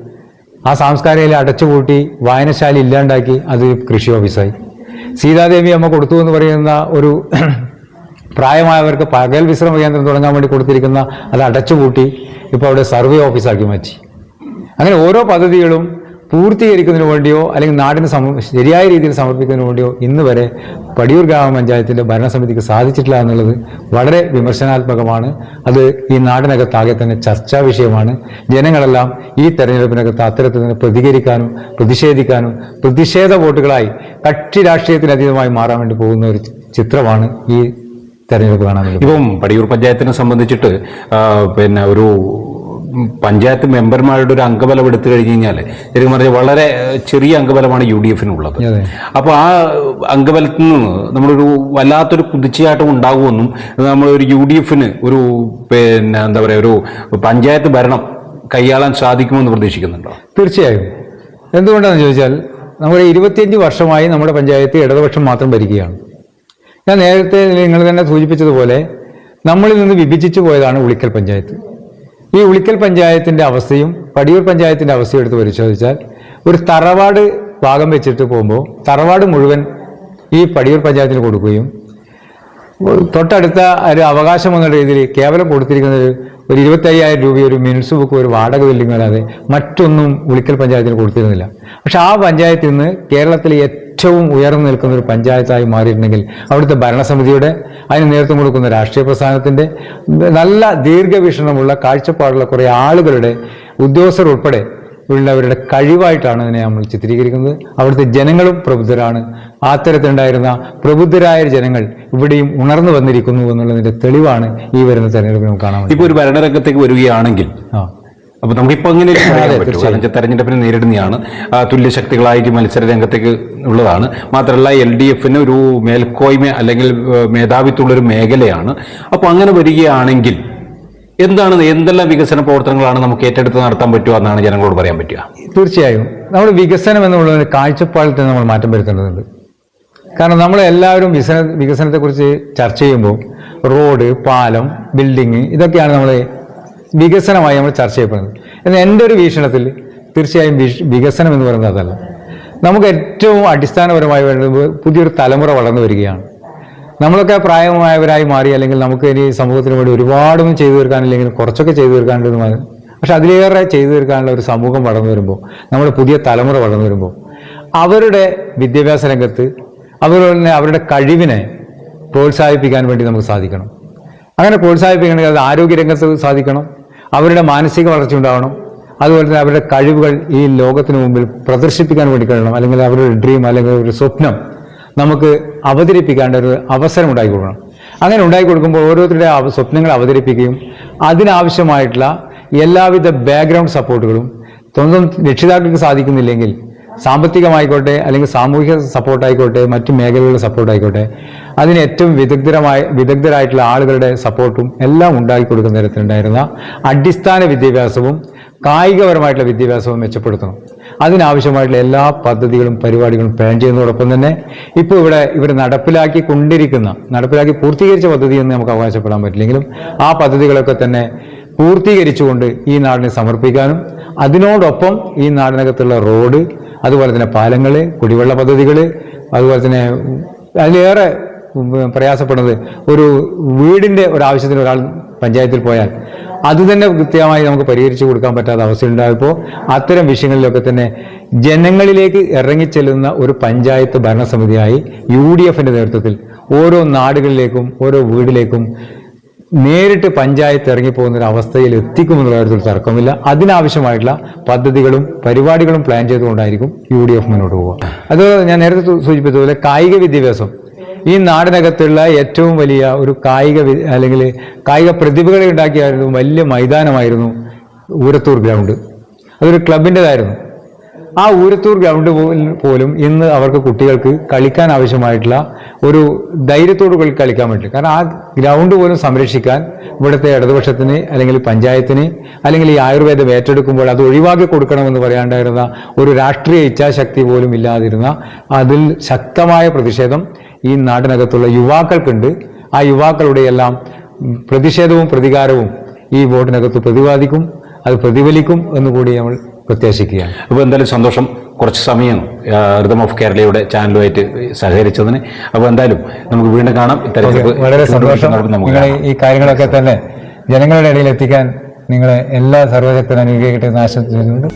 ആ സാംസ്കാരിക അടച്ചുപൂട്ടി വായനശാല ഇല്ലാണ്ടാക്കി അത് കൃഷി ഓഫീസായി. സീതാദേവി അമ്മ കൊടുത്തു എന്ന് പറയുന്ന ഒരു പ്രായമായവർക്ക് പകൽ വിശ്രമ കേന്ദ്രം തുടങ്ങാൻ വേണ്ടി കൊടുത്തിരിക്കുന്ന അത് അടച്ചുപൂട്ടി ഇപ്പോൾ അവിടെ സർവേ ഓഫീസാക്കി മാറ്റി. അങ്ങനെ ഓരോ പദ്ധതികളും പൂർത്തീകരിക്കുന്നതിന് വേണ്ടിയോ അല്ലെങ്കിൽ നാടിന് ശരിയായ രീതിയിൽ സമർപ്പിക്കുന്നതിന് വേണ്ടിയോ ഇന്ന് വരെ പടിയൂർ ഗ്രാമപഞ്ചായത്തിൻ്റെ ഭരണസമിതിക്ക് സാധിച്ചിട്ടില്ല എന്നുള്ളത് വളരെ വിമർശനാത്മകമാണ്. അത് ഈ നാടിനകത്താകെ തന്നെ ചർച്ചാ വിഷയമാണ്. ജനങ്ങളെല്ലാം ഈ തെരഞ്ഞെടുപ്പിനകത്ത് അത്തരത്തിൽ തന്നെ പ്രതികരിക്കാനും പ്രതിഷേധിക്കാനും പ്രതിഷേധ വോട്ടുകളായി കക്ഷി രാഷ്ട്രീയത്തിനതീതമായി മാറാൻ വേണ്ടി പോകുന്ന ഒരു ചിത്രമാണ് ഈ തെരഞ്ഞെടുപ്പ് കാണാൻ. ഇപ്പം പടിയൂർ പഞ്ചായത്തിനെ സംബന്ധിച്ചിട്ട് ഒരു പഞ്ചായത്ത് മെമ്പർമാരുടെ ഒരു അംഗബലം എടുത്തു കഴിഞ്ഞു കഴിഞ്ഞാൽ ശരിക്കും പറഞ്ഞാൽ വളരെ ചെറിയ അംഗബലമാണ് UDF നുള്ളത്. അപ്പോൾ ആ അംഗബലത്തിൽ നിന്ന് നമ്മളൊരു വല്ലാത്തൊരു കുതിച്ചുചാട്ടം ഉണ്ടാകുമെന്നും നമ്മളൊരു UDF ഒരു എന്താ പറയുക ഒരു പഞ്ചായത്ത് ഭരണം കൈയാളാൻ സാധിക്കുമെന്ന് പ്രതീക്ഷിക്കുന്നുണ്ടോ? തീർച്ചയായും. എന്തുകൊണ്ടാണെന്ന് ചോദിച്ചാൽ നമ്മുടെ 25 വർഷമായി നമ്മുടെ പഞ്ചായത്ത് ഇടതുപക്ഷം മാത്രം ഭരിക്കുകയാണ്. ഞാൻ നേരത്തെ നിങ്ങൾ തന്നെ സൂചിപ്പിച്ചതുപോലെ നമ്മളിൽ നിന്ന് വിഭജിച്ചു പോയതാണ് ഉളിക്കൽ പഞ്ചായത്ത്. ഈ ഉളിക്കൽ പഞ്ചായത്തിൻ്റെ അവസ്ഥയും പടിയൂർ പഞ്ചായത്തിൻ്റെ അവസ്ഥയും എടുത്ത് പരിശോധിച്ചാൽ ഒരു തറവാട് ഭാഗം വെച്ചിട്ട് പോകുമ്പോൾ തറവാട് മുഴുവൻ ഈ പടിയൂർ പഞ്ചായത്തിന് കൊടുക്കുകയും തൊട്ടടുത്ത ഒരു അവകാശം എന്ന രീതിയിൽ കേവലം കൊടുത്തിരിക്കുന്നത് ഒരു 25,000 രൂപ ഒരു മിനിറ്റ്സ് ബുക്ക് ഒരു വാടക ബില്ലിംഗ് അല്ലാതെ മറ്റൊന്നും ഉളിക്കൽ പഞ്ചായത്തിന് കൊടുത്തിരുന്നില്ല. പക്ഷെ ആ പഞ്ചായത്തിൽ നിന്ന് കേരളത്തിലെ ഏറ്റവും ഉയർന്നു നിൽക്കുന്ന ഒരു പഞ്ചായത്തായി മാറിയിട്ടുണ്ടെങ്കിൽ അവിടുത്തെ ഭരണസമിതിയുടെ അതിന് നേതൃത്വം കൊടുക്കുന്ന രാഷ്ട്രീയ പ്രസ്ഥാനത്തിൻ്റെ നല്ല ദീർഘവീക്ഷണമുള്ള കാഴ്ചപ്പാടുള്ള കുറേ ആളുകളുടെ ഉദ്യോഗസ്ഥർ ഉൾപ്പെടെ ഉള്ളവരുടെ കഴിവായിട്ടാണ് അതിനെ നമ്മൾ ചിത്രീകരിക്കുന്നത്. അവിടുത്തെ ജനങ്ങളും പ്രബുദ്ധരാണ്. ആ തരത്തിലുണ്ടായിരുന്ന പ്രബുദ്ധരായ ജനങ്ങൾ ഇവിടെയും ഉണർന്നു വന്നിരിക്കുന്നു എന്നുള്ളതിന്റെ തെളിവാണ് ഈ വരുന്ന തെരഞ്ഞെടുപ്പ് നമുക്ക് കാണാൻ. ഇപ്പോൾ ഒരു ഭരണരംഗത്തേക്ക് വരികയാണെങ്കിൽ അപ്പൊ നമുക്കിപ്പോ അങ്ങനെ തെരഞ്ഞെടുപ്പിനെ നേരിടുന്നതാണ്. തുല്യശക്തികളായിട്ട് മത്സര രംഗത്തേക്ക് ഉള്ളതാണ്. മാത്രമല്ല LDF ഒരു മേൽക്കോയ്മ അല്ലെങ്കിൽ മേധാവിത്വമുള്ളൊരു മേഖലയാണ്. അപ്പൊ അങ്ങനെ വരികയാണെങ്കിൽ എന്തെല്ലാം വികസന പ്രവർത്തനങ്ങളാണ് നമുക്ക് ഏറ്റെടുത്ത് നടത്താൻ പറ്റുക എന്നാണ് ജനങ്ങളോട് പറയാൻ പറ്റുക? തീർച്ചയായും നമ്മൾ വികസനം എന്നുള്ളൊരു കാഴ്ചപ്പാടിൽ തന്നെ നമ്മൾ മാറ്റം വരുത്തേണ്ടതുണ്ട്. കാരണം നമ്മളെല്ലാവരും വികസനത്തെക്കുറിച്ച് ചർച്ച ചെയ്യുമ്പോൾ റോഡ്, പാലം, ബിൽഡിങ് ഇതൊക്കെയാണ് നമ്മൾ വികസനമായി നമ്മൾ ചർച്ച ചെയ്യപ്പെടുന്നത്. എന്നാൽ എൻ്റെ ഒരു വീക്ഷണത്തിൽ തീർച്ചയായും വികസനം എന്ന് പറയുന്നത് അതല്ല. നമുക്ക് ഏറ്റവും അടിസ്ഥാനപരമായി വേണ്ടത് പുതിയൊരു തലമുറ വളർന്നു വരികയാണ്. നമ്മളൊക്കെ പ്രായമായവരായി മാറി, അല്ലെങ്കിൽ നമുക്ക് ഇനി സമൂഹത്തിന് വേണ്ടി ഒരുപാടൊന്നും ചെയ്തു തീർക്കാനില്ലെങ്കിൽ കുറച്ചൊക്കെ ചെയ്തു തീർക്കാനുണ്ടെന്ന്, പക്ഷെ അതിലേറെ ചെയ്തു തീർക്കാനുള്ള ഒരു സമൂഹം വളർന്നു വരുമ്പോൾ, നമ്മുടെ പുതിയ തലമുറ വളർന്നു വരുമ്പോൾ അവരുടെ വിദ്യാഭ്യാസ രംഗത്ത് അവരുടെ കഴിവിനെ പ്രോത്സാഹിപ്പിക്കാൻ വേണ്ടി നമുക്ക് സാധിക്കണം. അങ്ങനെ പ്രോത്സാഹിപ്പിക്കണമെങ്കിൽ അത് ആരോഗ്യരംഗത്ത് സാധിക്കണം, അവരുടെ മാനസിക വളർച്ച ഉണ്ടാവണം, അതുപോലെ തന്നെ അവരുടെ കഴിവുകൾ ഈ ലോകത്തിന് മുമ്പിൽ പ്രദർശിപ്പിക്കാൻ വേണ്ടി കഴിയണം, അല്ലെങ്കിൽ അവരുടെ ഡ്രീം അല്ലെങ്കിൽ ഒരു സ്വപ്നം നമുക്ക് അവതരിപ്പിക്കേണ്ട ഒരു അവസരം ഉണ്ടാക്കി കൊടുക്കണം. അങ്ങനെ ഉണ്ടാക്കി കൊടുക്കുമ്പോൾ ഓരോരുത്തരുടെ സ്വപ്നങ്ങൾ അവതരിപ്പിക്കുകയും അതിനാവശ്യമായിട്ടുള്ള എല്ലാവിധ ബാക്ക്ഗ്രൗണ്ട് സപ്പോർട്ടുകളും സ്വന്തം രക്ഷിതാക്കൾക്ക് സാധിക്കുന്നില്ലെങ്കിൽ സാമ്പത്തികമായിക്കോട്ടെ, അല്ലെങ്കിൽ സാമൂഹിക സപ്പോർട്ടായിക്കോട്ടെ, മറ്റു മേഖലകളുടെ സപ്പോർട്ടായിക്കോട്ടെ, അതിന് ഏറ്റവും വിദഗ്ധരായിട്ടുള്ള ആളുകളുടെ സപ്പോർട്ടും എല്ലാം ഉണ്ടാക്കി കൊടുക്കുന്ന തരത്തിലുണ്ടായിരുന്ന അടിസ്ഥാന വിദ്യാഭ്യാസവും കായികപരമായിട്ടുള്ള വിദ്യാഭ്യാസവും മെച്ചപ്പെടുത്തണം. അതിനാവശ്യമായിട്ടുള്ള എല്ലാ പദ്ധതികളും പരിപാടികളും പ്ലാൻ ചെയ്യുന്നതോടൊപ്പം തന്നെ ഇപ്പോൾ ഇവർ നടപ്പിലാക്കി പൂർത്തീകരിച്ച പദ്ധതി എന്ന് നമുക്ക് അവകാശപ്പെടാൻ പറ്റില്ലെങ്കിലും ആ പദ്ധതികളൊക്കെ തന്നെ പൂർത്തീകരിച്ചുകൊണ്ട് ഈ നാടിനെ സമർപ്പിക്കാനും, അതിനോടൊപ്പം ഈ നാടിനകത്തുള്ള റോഡ്, അതുപോലെ തന്നെ പാലങ്ങൾ, കുടിവെള്ള പദ്ധതികൾ, അതുപോലെ തന്നെ അതിലേറെ പ്രയാസപ്പെടുന്നത് ഒരു വീടിൻ്റെ ഒരാവശ്യത്തിന് ഒരാൾ പഞ്ചായത്തിൽ പോയാൽ അത് തന്നെ കൃത്യമായി നമുക്ക് പരിഹരിച്ചു കൊടുക്കാൻ പറ്റാത്ത അവസ്ഥയുണ്ടായപ്പോൾ അത്തരം വിഷയങ്ങളിലൊക്കെ തന്നെ ജനങ്ങളിലേക്ക് ഇറങ്ങിച്ചെല്ലുന്ന ഒരു പഞ്ചായത്ത് ഭരണസമിതിയായി UDFന്റെ നേതൃത്വത്തിൽ ഓരോ നാടുകളിലേക്കും ഓരോ വീടിലേക്കും നേരിട്ട് പഞ്ചായത്ത് ഇറങ്ങിപ്പോകുന്ന ഒരു അവസ്ഥയിൽ എത്തിക്കുമെന്നുള്ള കാര്യത്തിൽ തർക്കമില്ല. അതിനാവശ്യമായിട്ടുള്ള പദ്ധതികളും പരിപാടികളും പ്ലാൻ ചെയ്തുകൊണ്ടായിരിക്കും UDF മുന്നോട്ട് പോവുക. അത് ഞാൻ നേരത്തെ സൂചിപ്പിച്ചതുപോലെ കായിക വിദ്യാഭ്യാസം ഈ നാടിനകത്തുള്ള ഏറ്റവും വലിയ ഒരു അല്ലെങ്കിൽ കായിക പ്രതിഭകളെ ഉണ്ടാക്കിയായിരുന്നു വലിയ മൈതാനമായിരുന്നു ഊരത്തൂർ ഗ്രൗണ്ട്. അതൊരു ക്ലബിൻ്റെതായിരുന്നു. ആ ഊരത്തൂർ ഗ്രൗണ്ട് പോലും ഇന്ന് അവർക്ക് കുട്ടികൾക്ക് കളിക്കാൻ ആവശ്യമായിട്ടുള്ള ഒരു ധൈര്യത്തോടു കൂടി കളിക്കാൻ പറ്റും. കാരണം ആ ഗ്രൗണ്ട് പോലും സംരക്ഷിക്കാൻ ഇവിടുത്തെ ഇടതുപക്ഷത്തിന്, അല്ലെങ്കിൽ പഞ്ചായത്തിന്, അല്ലെങ്കിൽ ഈ ആയുർവേദം ഏറ്റെടുക്കുമ്പോൾ അത് ഒഴിവാക്കി കൊടുക്കണമെന്ന് പറയാണ്ടായിരുന്ന ഒരു രാഷ്ട്രീയ ഇച്ഛാശക്തി പോലും ഇല്ലാതിരുന്ന അതിൽ ശക്തമായ പ്രതിഷേധം ഈ നാടിനകത്തുള്ള യുവാക്കൾക്കുണ്ട്. ആ യുവാക്കളുടെ എല്ലാം പ്രതിഷേധവും പ്രതികാരവും ഈ വോട്ടിനകത്ത് പ്രതിപാദിക്കും, അത് പ്രതിഫലിക്കും എന്നുകൂടി നമ്മൾ പ്രത്യാശിക്കുകയാണ്. അപ്പോൾ എന്തായാലും സന്തോഷം, കുറച്ച് സമയം റിതം ഓഫ് കേരളയുടെ ചാനലുമായിട്ട് സഹകരിച്ചതിന്. അപ്പോൾ എന്തായാലും നമുക്ക് വീണ്ടും കാണാം. വളരെ സന്തോഷം. നിങ്ങളെ ഈ കാര്യങ്ങളൊക്കെ തന്നെ ജനങ്ങളുടെ ഇടയിൽ എത്തിക്കാൻ നിങ്ങളെ എല്ലാ സർവശക്തനും അനുഗ്രഹിക്കട്ടെ എന്ന് ആശംസിച്ചുകൊണ്ട്